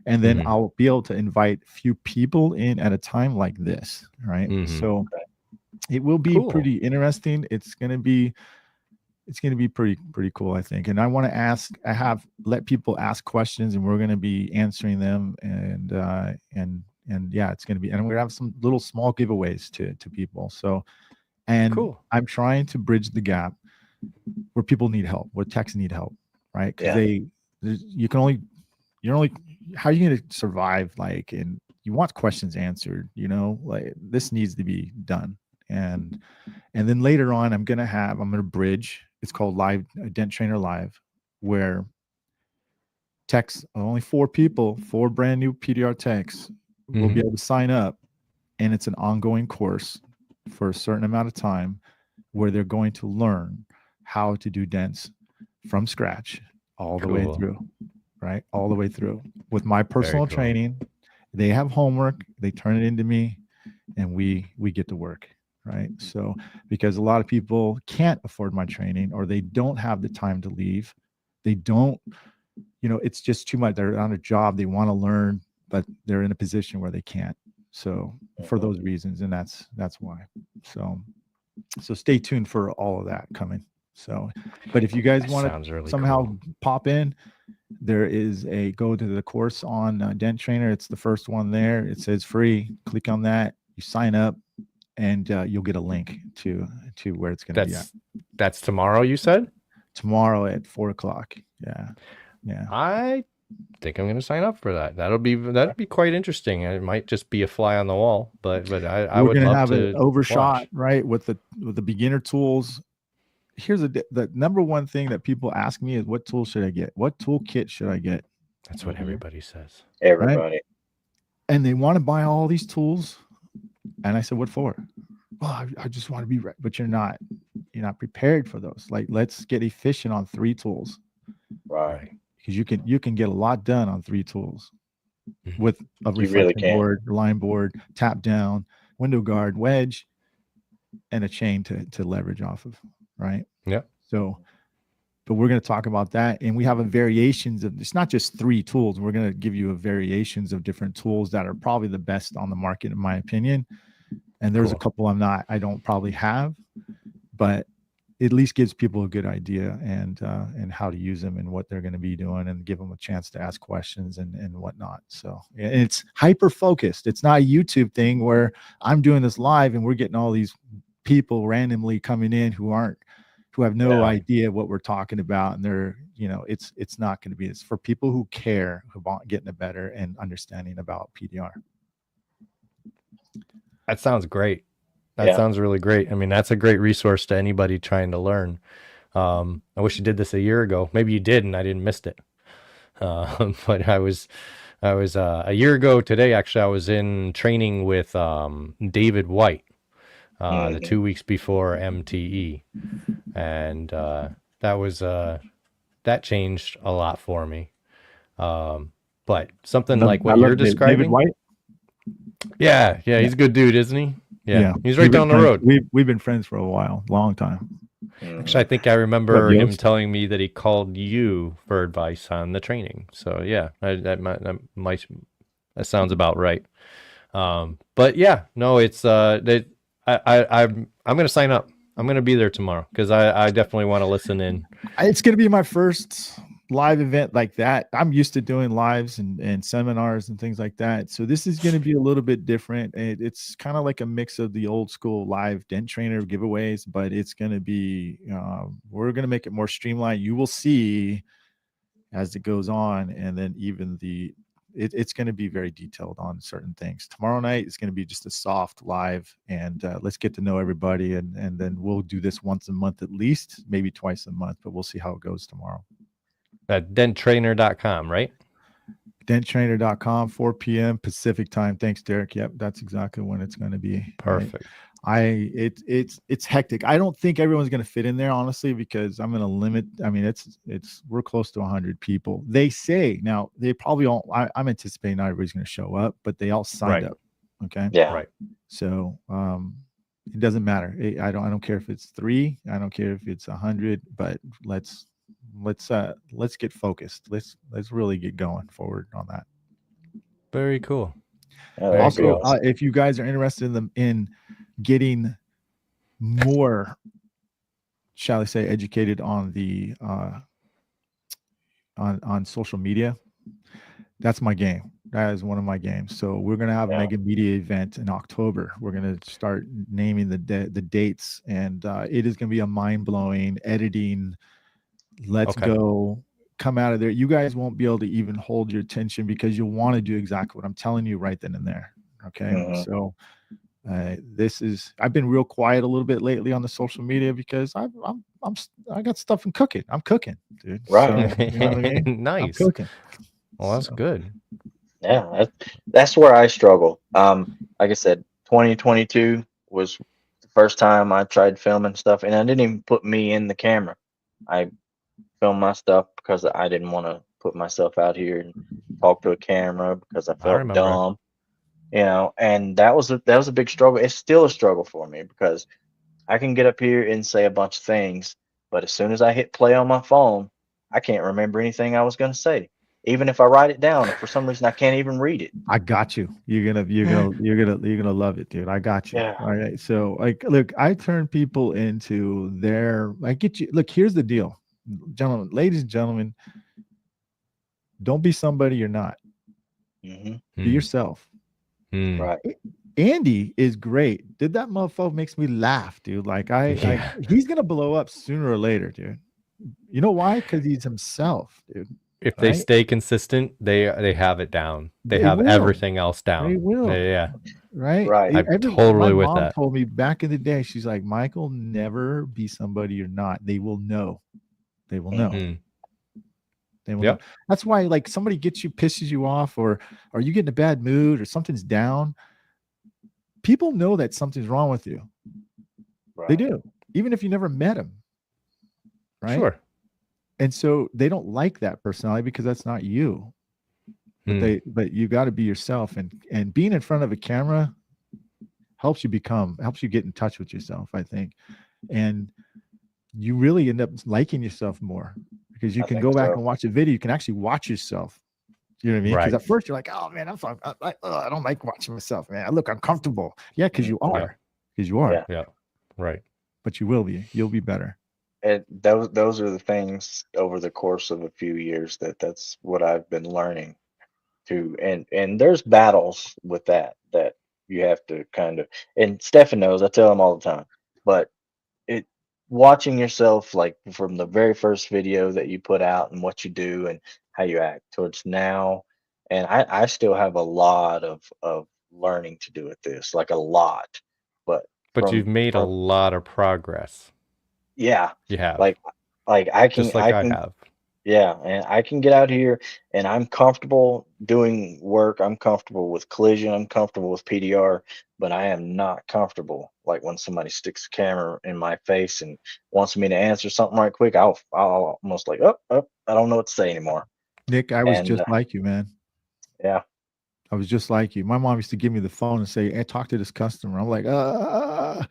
[SPEAKER 3] And then I'll be able to invite a few people in at a time like this, right? So it will be pretty interesting. It's gonna be pretty cool, I think. And I want to let people ask questions, and we're gonna be answering them, and yeah, it's gonna be, and we're gonna have some little small giveaways to people. So, and I'm trying to bridge the gap where people need help, where techs need help, right? Because you're only, how are you going to survive? Like, and you want questions answered, like this needs to be done. And then later on, I'm going to bridge. It's called Live Dent Trainer Live, where techs, only 4 people, 4 brand new PDR techs will be able to sign up. And it's an ongoing course for a certain amount of time where they're going to learn how to do dents from scratch all the way through, right? All the way through with my personal training. They have homework, they turn it into me, and we get to work, right? So, because a lot of people can't afford my training, or they don't have the time to leave. They don't, it's just too much. They're on a job, they want to learn, but they're in a position where they can't. So for those reasons, and that's why. So stay tuned for all of that coming. So, but if you guys want to really somehow pop in, there is go to the course on Dent Trainer. It's the first one there. It says free. Click on that. You sign up, and you'll get a link to where it's going to be at.
[SPEAKER 1] That's tomorrow, you said?
[SPEAKER 3] Tomorrow at 4:00. Yeah.
[SPEAKER 1] I think I'm going to sign up for that. That'd be quite interesting. It might just be a fly on the wall, but I would love to
[SPEAKER 3] an overshot,
[SPEAKER 1] watch.
[SPEAKER 3] right? With the beginner tools. Here's the number one thing that people ask me is, what tool should I get? What toolkit should I get?
[SPEAKER 1] That's what everybody says.
[SPEAKER 2] Everybody.
[SPEAKER 3] Right? And they want to buy all these tools. And I said, what for? Well, I just want to be right. But you're not prepared for those. Like, let's get efficient on 3 tools.
[SPEAKER 2] Right.
[SPEAKER 3] Because you can get a lot done on 3 tools with a reflecting board, line board, tap down, window guard, wedge, and a chain to leverage off of, right?
[SPEAKER 1] Yeah.
[SPEAKER 3] So, but we're going to talk about that, and we have a variations of, it's not just 3 tools. We're going to give you a variations of different tools that are probably the best on the market, in my opinion. And there's a couple I don't probably have, but at least gives people a good idea and how to use them and what they're going to be doing, and give them a chance to ask questions and whatnot. So, and it's hyper focused. It's not a YouTube thing where I'm doing this live and we're getting all these people randomly coming in who have no idea what we're talking about. And they're, it's not going to be. It's for people who care, who want getting a better and understanding about PDR.
[SPEAKER 1] That sounds great. That sounds really great. I mean, that's a great resource to anybody trying to learn. I wish you did this a year ago. Maybe you did, and I didn't miss it. But I was a year ago today. Actually, I was in training with David White the 2 weeks before MTE, and that changed a lot for me. But something like what you're describing,
[SPEAKER 3] David White.
[SPEAKER 1] Yeah, he's a good dude, isn't he? Yeah. He's right down the road.
[SPEAKER 3] We've been friends for a while, long time.
[SPEAKER 1] Actually, I think I remember him telling me that he called you for advice on the training. So yeah, that sounds about right. But yeah, no, it's I'm going to sign up. I'm going to be there tomorrow because I definitely want to listen in.
[SPEAKER 3] It's going to be my first live event like that. I'm used to doing lives and seminars and things like that. So this is going to be a little bit different. It's kind of like a mix of the old school live Dent Trainer giveaways, but it's going to be, we're going to make it more streamlined. You will see as it goes on. And then even the it's going to be very detailed on certain things. Tomorrow night is going to be just a soft live, and let's get to know everybody, and then we'll do this once a month at least, maybe twice a month, but we'll see how it goes tomorrow.
[SPEAKER 1] Denttrainer.com, right?
[SPEAKER 3] Denttrainer.com, 4 p.m. Pacific time. Thanks, Derek. Yep, that's exactly when it's going to be.
[SPEAKER 1] Perfect.
[SPEAKER 3] Right? It's hectic. I don't think everyone's going to fit in there, honestly, because I'm going to limit. I mean, we're close to 100 people. They say now they probably all. I'm anticipating not everybody's going to show up, but they all signed up. Okay.
[SPEAKER 2] Yeah.
[SPEAKER 1] Right.
[SPEAKER 3] So it doesn't matter. I don't care if it's 3. I don't care if it's 100. But let's get focused. Let's really get going forward on that.
[SPEAKER 1] Very cool.
[SPEAKER 2] Yeah,
[SPEAKER 3] Also,
[SPEAKER 2] awesome.
[SPEAKER 3] if you guys are interested in getting more, shall I say, educated on the on social media, that's my game. That is one of my games. So we're gonna have a mega media event in October. We're gonna start naming the dates, and it is gonna be a mind-blowing editing. Let's go. Come out of there. You guys won't be able to even hold your attention because you'll want to do exactly what I'm telling you right then and there. Okay.
[SPEAKER 2] Mhm.
[SPEAKER 3] So I've been real quiet a little bit lately on the social media because I got stuff in cooking. I'm cooking, dude.
[SPEAKER 2] Right.
[SPEAKER 3] So, you know what I mean?
[SPEAKER 1] Nice.
[SPEAKER 3] I'm cooking.
[SPEAKER 1] Well, that's good.
[SPEAKER 2] Yeah, that's where I struggle. Like I said, 2022 was the first time I tried filming stuff, and I didn't even put me in the camera. I filmed my stuff because I didn't want to put myself out here and talk to a camera because I felt
[SPEAKER 1] remember.
[SPEAKER 2] dumb, and that was a big struggle. It's still a struggle for me because I can get up here and say a bunch of things, but as soon as I hit play on my phone, I can't remember anything I was going to say. Even if I write it down, for some reason I can't even read it.
[SPEAKER 3] I got you. You're gonna love it, dude. I got you.
[SPEAKER 2] Yeah.
[SPEAKER 3] All right. So look, I turn people into I get you. Look, here's the deal, gentlemen, ladies and gentlemen. Don't be somebody you're not.
[SPEAKER 2] Mm-hmm.
[SPEAKER 3] Be yourself.
[SPEAKER 2] Right.
[SPEAKER 3] Andy is great. Did that motherfucker makes me laugh, dude? He's gonna blow up sooner or later, dude. You know why? Because he's himself, dude.
[SPEAKER 1] If they stay consistent, they have it down. They have
[SPEAKER 3] will.
[SPEAKER 1] everything else down.
[SPEAKER 3] They will.
[SPEAKER 1] Yeah.
[SPEAKER 3] Right.
[SPEAKER 2] Right.
[SPEAKER 1] I'm totally with
[SPEAKER 3] my mom
[SPEAKER 1] that.
[SPEAKER 3] told me back in the day, she's like, Michael, never be somebody you're not. They will know. They will know.
[SPEAKER 1] Mm.
[SPEAKER 3] They will know. That's why, like, somebody pisses you off, or you get in a bad mood, or something's down. People know that something's wrong with you.
[SPEAKER 2] Right.
[SPEAKER 3] They do, even if you never met them. Right.
[SPEAKER 1] Sure.
[SPEAKER 3] And so they don't like that personality because that's not you. But you got to be yourself, and being in front of a camera helps you get in touch with yourself, I think. And you really end up liking yourself more because you can go back and watch a video. You can actually watch yourself. You know what I mean? Because at first you're like, oh man, I don't like watching myself, man. I look uncomfortable. Yeah, because you are. Because you are.
[SPEAKER 1] Yeah. Right.
[SPEAKER 3] But you will be. You'll be better.
[SPEAKER 2] And those are the things over the course of a few years that's what I've been learning to, and there's battles with that you have to kind of, and Stefan knows, I tell him all the time, but watching yourself, like from the very first video that you put out and what you do and how you act towards now, and I still have a lot of learning to do with this, like a lot, but
[SPEAKER 1] you've made a lot of progress.
[SPEAKER 2] Yeah,
[SPEAKER 1] you have.
[SPEAKER 2] Like I can,
[SPEAKER 1] just like I have.
[SPEAKER 2] Yeah, and I can get out here and I'm comfortable doing work. I'm comfortable with collision. I'm comfortable with PDR, but I am not comfortable like when somebody sticks a camera in my face and wants me to answer something right quick. I'll almost like, I don't know what to say anymore.
[SPEAKER 3] Nick, I was just like you, man.
[SPEAKER 2] Yeah.
[SPEAKER 3] I was just like you. My mom used to give me the phone and say, hey, talk to this customer. I'm like, I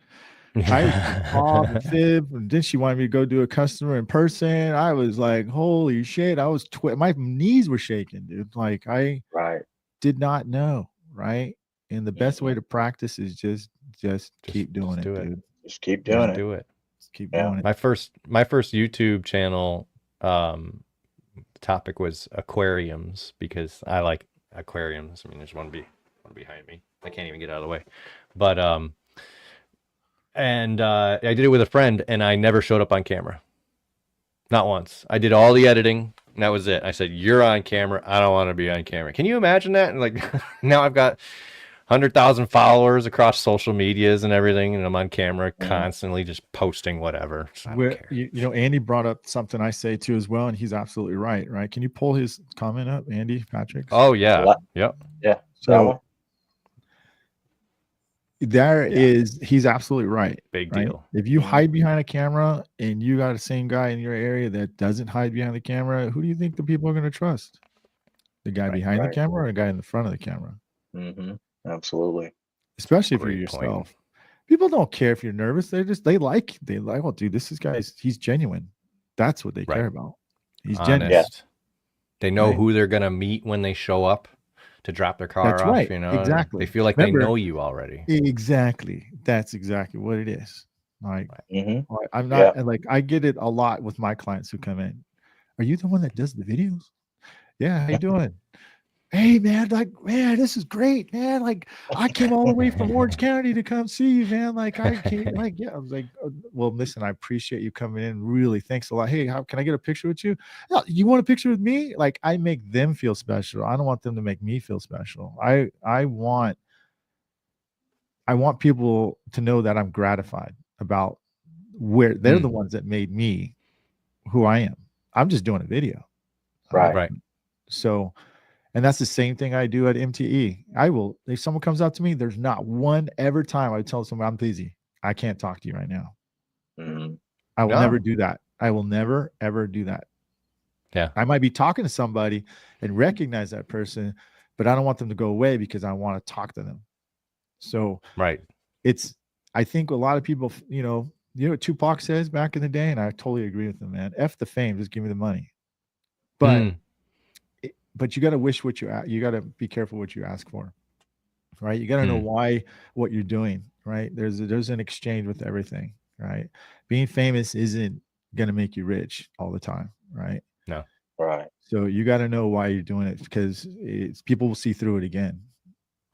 [SPEAKER 3] used to call and fib, and then she wanted me to go do a customer in person. I was like, holy shit. I was my knees were shaking, dude. Like I did not know. Right. And the best way to practice is just keep doing it, dude.
[SPEAKER 2] Just keep doing it.
[SPEAKER 1] Do it.
[SPEAKER 3] Just keep doing it.
[SPEAKER 1] My first YouTube channel, topic was aquariums because I like aquariums. I mean, there's one behind me. I can't even get out of the way, but I did it with a friend, and I never showed up on camera. Not once. I did all the editing, And that was it. I said, "You're on camera. I don't want to be on camera." Can you imagine that? And like now I've got 100,000 followers across social medias and everything, and I'm on camera constantly just posting whatever. So I don't care.
[SPEAKER 3] You know, Andy brought up something I say too as well, and he's absolutely right. Right? Can you pull his comment up, Andy Patrick?
[SPEAKER 1] Oh yeah, yep.
[SPEAKER 2] Yeah.
[SPEAKER 3] So he's absolutely right.
[SPEAKER 1] Big
[SPEAKER 3] right?
[SPEAKER 1] deal.
[SPEAKER 3] If you hide behind a camera and you got the same guy in your area that doesn't hide behind the camera, who do you think the people are going to trust? The guy behind the camera or the guy in the front of the camera?
[SPEAKER 2] Absolutely.
[SPEAKER 3] Especially if you're yourself. People don't care if you're nervous. They like, oh, dude, he's genuine. That's what they care about. He's genuine.
[SPEAKER 1] Yeah. They know who they're going to meet when they show up to drop their car
[SPEAKER 3] That's
[SPEAKER 1] off.
[SPEAKER 3] right.
[SPEAKER 1] You know,
[SPEAKER 3] Exactly.
[SPEAKER 1] they feel like they know you already.
[SPEAKER 3] Exactly. That's exactly what it is. Like, I'm not like, I get it a lot with my clients who come in. Are you the one that does the videos? Yeah. How you doing? Hey man, like, man, this is great, man. Like, I came all the way from Orange County to come see you, man. Like, I came, like, yeah. I was like, well, listen, I appreciate you coming in. Really, thanks a lot. Hey, how can I get a picture with you? No, you want a picture with me? Like, I make them feel special. I don't want them to make me feel special. I want people to know that I'm gratified about where they're the ones that made me who I am. I'm just doing a video.
[SPEAKER 2] Right.
[SPEAKER 3] So, and that's the same thing I do at MTE. If someone comes up to me, there's not one ever time I tell someone I'm busy. I can't talk to you right now. I will never do that. I will never, ever do that.
[SPEAKER 1] Yeah.
[SPEAKER 3] I might be talking to somebody and recognize that person, but I don't want them to go away because I want to talk to them. So, I think a lot of people, you know what Tupac says back in the day, and I totally agree with him, man. F the fame, just give me the money. But you got to wish what you got to be careful what you ask for, right? You got to know why what you're doing, right? There's an exchange with everything, right? Being famous isn't going to make you rich all the time, right?
[SPEAKER 1] No.
[SPEAKER 2] Right.
[SPEAKER 3] So you got to know why you're doing it, because people will see through it again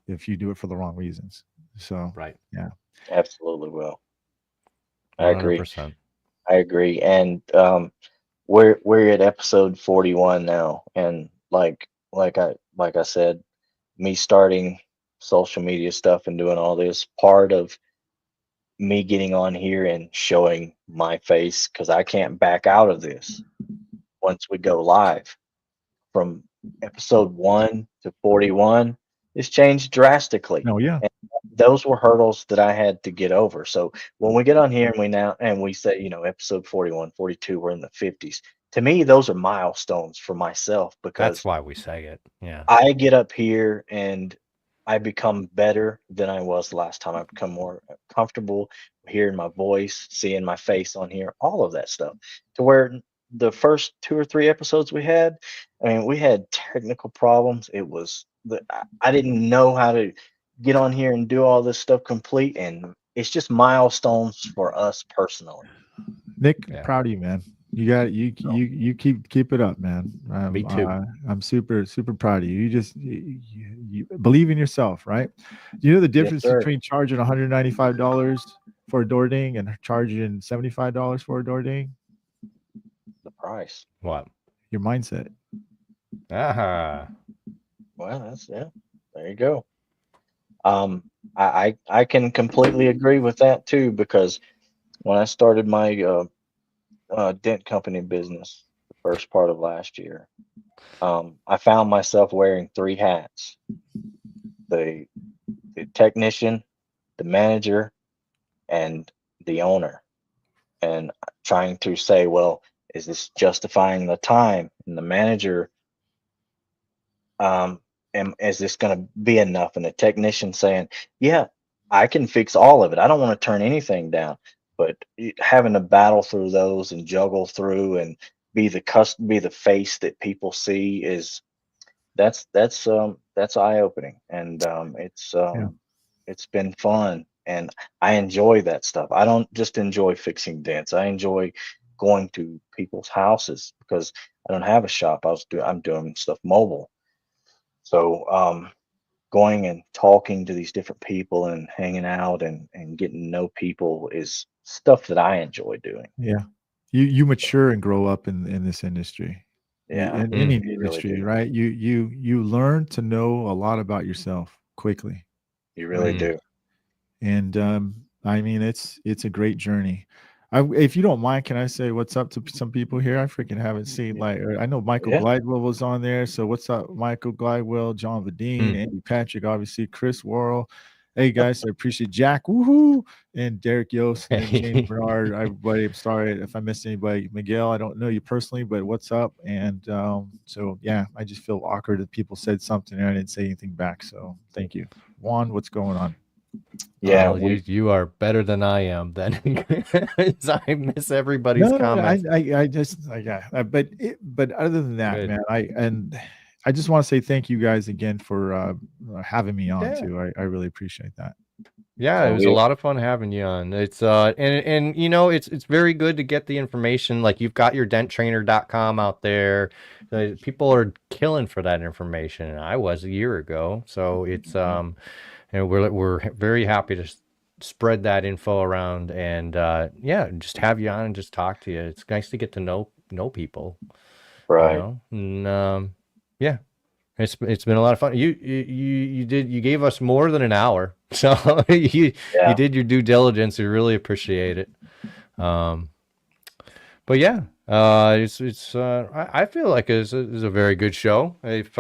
[SPEAKER 3] if you do it for the wrong reasons. So yeah,
[SPEAKER 2] absolutely will.
[SPEAKER 1] 100%.
[SPEAKER 2] I agree. And we're at episode 41 now, and like I said, me starting social media stuff and doing all this, part of me getting on here and showing my face, because I can't back out of this once we go live. From episode 1 to 41, it's changed drastically.
[SPEAKER 3] Oh yeah.
[SPEAKER 2] And those were hurdles that I had to get over. So when we get on here and we say, you know, episode 41, 42, we're in the 50s. To me, those are milestones for myself, because
[SPEAKER 1] that's why we say it. Yeah.
[SPEAKER 2] I get up here and I become better than I was last time. I become more comfortable hearing my voice, seeing my face on here, all of that stuff. To where the first 2 or 3 episodes we had, I mean, we had technical problems. It was I didn't know how to get on here and do all this stuff complete, and it's just milestones for us personally.
[SPEAKER 3] Nick, proud of you, man. You keep it up, man.
[SPEAKER 1] Me too.
[SPEAKER 3] I'm super proud of you. You just you believe in yourself, right? You know the difference between charging $195 for a door ding and charging $75 for a door ding?
[SPEAKER 2] The price.
[SPEAKER 1] What?
[SPEAKER 3] Your mindset.
[SPEAKER 2] Well, that's there you go. I can completely agree with that too, because when I started my dent company business the first part of last year, I found myself wearing 3 hats: the technician, the manager, and the owner, and trying to say, well, is this justifying the time? And the manager, is this going to be enough? And the technician saying, yeah, I can fix all of it. I don't want to turn anything down. But having to battle through those and juggle through and be the face that people see that's eye opening, and it's been fun, and I enjoy that stuff. I don't just enjoy fixing dents. I enjoy going to people's houses, because I don't have a shop. I'm doing stuff mobile. So going and talking to these different people and hanging out and getting to know people is stuff that I enjoy doing.
[SPEAKER 3] Yeah. You mature and grow up in this industry.
[SPEAKER 2] Yeah,
[SPEAKER 3] In any
[SPEAKER 2] you really
[SPEAKER 3] industry,
[SPEAKER 2] do.
[SPEAKER 3] right? You learn to know a lot about yourself quickly.
[SPEAKER 2] You really
[SPEAKER 1] Mm.
[SPEAKER 2] do.
[SPEAKER 3] And I mean, it's a great journey. If you don't mind, can I say what's up to some people here? I freaking haven't seen I know Michael
[SPEAKER 2] Yeah.
[SPEAKER 3] Glidewell was on there. So what's up, Michael Glidewell, John Vadine,
[SPEAKER 1] Mm.
[SPEAKER 3] Andy Patrick, obviously Chris Worrell. Hey guys, I appreciate Jack, woohoo, and Derek Yost and James Bernard. Everybody, I'm sorry if I missed anybody. Miguel, I don't know you personally, but what's up? And so yeah, I just feel awkward that people said something and I didn't say anything back. So thank you. Juan, what's going on?
[SPEAKER 2] Yeah,
[SPEAKER 1] Well, you are better than I am then. I miss everybody's
[SPEAKER 3] No,
[SPEAKER 1] comments.
[SPEAKER 3] but other than that,
[SPEAKER 1] Good.
[SPEAKER 3] man, I just want to say thank you guys again for having me on
[SPEAKER 1] Yeah.
[SPEAKER 3] too. I really appreciate that.
[SPEAKER 1] Yeah,
[SPEAKER 2] So
[SPEAKER 1] it was a lot of fun having you on. It's and you know, it's very good to get the information. Like you've got your denttrainer.com out there. People are killing for that information. And I was a year ago. So it's and we're very happy to spread that info around and yeah, just have you on and just talk to you. It's nice to get to know people, you
[SPEAKER 2] right.
[SPEAKER 1] know. And yeah. It's been a lot of fun. You gave us more than an hour, so you
[SPEAKER 2] Yeah.
[SPEAKER 1] did your due diligence. We really appreciate it. But yeah, it's I feel like it's a very good show. If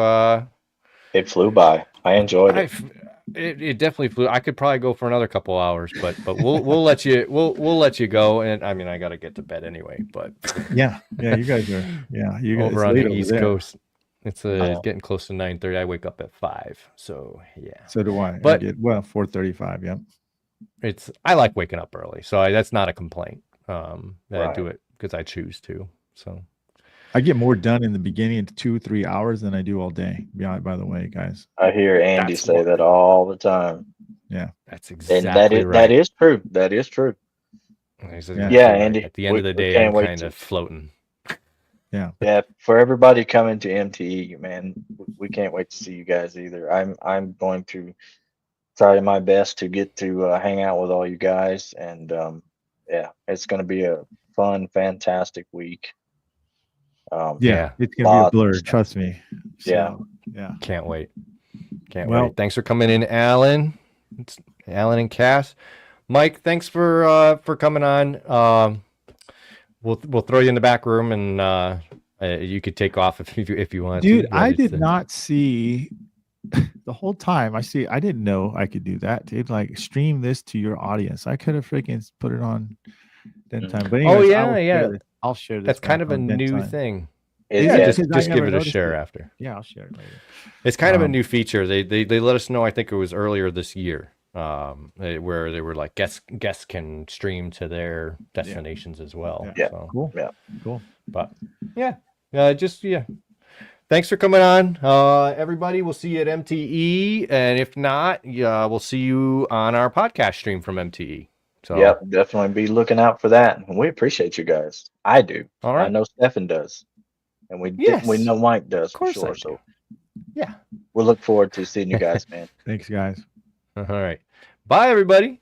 [SPEAKER 2] It flew by. I enjoyed it.
[SPEAKER 1] it definitely flew. I could probably go for another couple hours, but we'll let you we'll let you go. And I mean, I got to get to bed anyway. But
[SPEAKER 3] Yeah, you guys are you guys
[SPEAKER 1] over
[SPEAKER 3] it's
[SPEAKER 1] on
[SPEAKER 3] late
[SPEAKER 1] the
[SPEAKER 3] over
[SPEAKER 1] East
[SPEAKER 3] there.
[SPEAKER 1] Coast. It's getting close to 9:30. I wake up at 5, so yeah.
[SPEAKER 3] So do I.
[SPEAKER 1] But
[SPEAKER 3] I get 4:35. Yeah.
[SPEAKER 1] I like waking up early, so that's not a complaint. That I do
[SPEAKER 2] Right.
[SPEAKER 1] it because I choose to. So
[SPEAKER 3] I get more done in the beginning in 2-3 hours than I do all day. By the way, guys.
[SPEAKER 2] I hear Andy
[SPEAKER 1] That's
[SPEAKER 2] say
[SPEAKER 1] what-
[SPEAKER 2] that all the time.
[SPEAKER 3] Yeah.
[SPEAKER 1] that's
[SPEAKER 2] And
[SPEAKER 1] exactly
[SPEAKER 2] that
[SPEAKER 1] right.
[SPEAKER 2] is true. That is true.
[SPEAKER 1] That's
[SPEAKER 3] Yeah.
[SPEAKER 1] exactly
[SPEAKER 2] Yeah,
[SPEAKER 1] right.
[SPEAKER 2] Andy.
[SPEAKER 1] At the end of the
[SPEAKER 2] We
[SPEAKER 1] day,
[SPEAKER 2] can't
[SPEAKER 1] I'm
[SPEAKER 2] wait
[SPEAKER 1] kind
[SPEAKER 2] to
[SPEAKER 1] of floating.
[SPEAKER 3] Yeah.
[SPEAKER 2] Yeah, for everybody coming to MTE, man, we can't wait to see you guys either. I'm going to try my best to get to hang out with all you guys, and yeah, it's going to be a fun, fantastic week.
[SPEAKER 1] Yeah.
[SPEAKER 3] It's gonna be a
[SPEAKER 2] Lots of
[SPEAKER 3] blur,
[SPEAKER 2] stuff.
[SPEAKER 3] trust me.
[SPEAKER 2] Yeah.
[SPEAKER 3] So yeah.
[SPEAKER 1] Can't wait. Can't
[SPEAKER 3] Well-
[SPEAKER 1] wait. Thanks for coming in, Alan. It's Alan and Cass. Myke, thanks for coming on. We'll throw you in the back room and you could take off if you want
[SPEAKER 3] Dude,
[SPEAKER 1] to. but
[SPEAKER 3] I
[SPEAKER 1] it's,
[SPEAKER 3] did not see the whole time. I didn't know I could do that, dude. Like stream this to your audience. I could have freaking put it on Den Time. But anyways, I'll share this.
[SPEAKER 1] That's kind
[SPEAKER 3] back
[SPEAKER 1] of a
[SPEAKER 3] on Den
[SPEAKER 1] new
[SPEAKER 3] Time.
[SPEAKER 1] thing.
[SPEAKER 2] It-
[SPEAKER 1] Yeah,
[SPEAKER 2] yeah,
[SPEAKER 1] just
[SPEAKER 3] Because I
[SPEAKER 1] give
[SPEAKER 3] never
[SPEAKER 1] it a
[SPEAKER 3] noticed
[SPEAKER 1] share
[SPEAKER 3] it.
[SPEAKER 1] after.
[SPEAKER 3] Yeah, I'll share it later.
[SPEAKER 1] It's kind of a new feature. They let us know. I think it was earlier this year, where they were like guests can stream to their destinations as well.
[SPEAKER 2] Yeah.
[SPEAKER 1] So,
[SPEAKER 3] Cool.
[SPEAKER 2] Yeah.
[SPEAKER 3] Cool.
[SPEAKER 1] but yeah, Thanks for coming on, everybody. We'll see you at MTE, and if not, we'll see you on our podcast stream from MTE. So
[SPEAKER 2] Yep, definitely be looking out for that. And we appreciate you guys. I do.
[SPEAKER 1] All right.
[SPEAKER 2] I know Stefan does. And we
[SPEAKER 1] Yes.
[SPEAKER 2] know Myke does
[SPEAKER 1] Of course
[SPEAKER 2] for sure.
[SPEAKER 1] I do.
[SPEAKER 2] So
[SPEAKER 1] yeah.
[SPEAKER 2] we'll look forward to seeing you guys, man.
[SPEAKER 3] Thanks, guys.
[SPEAKER 1] All right. Bye, everybody.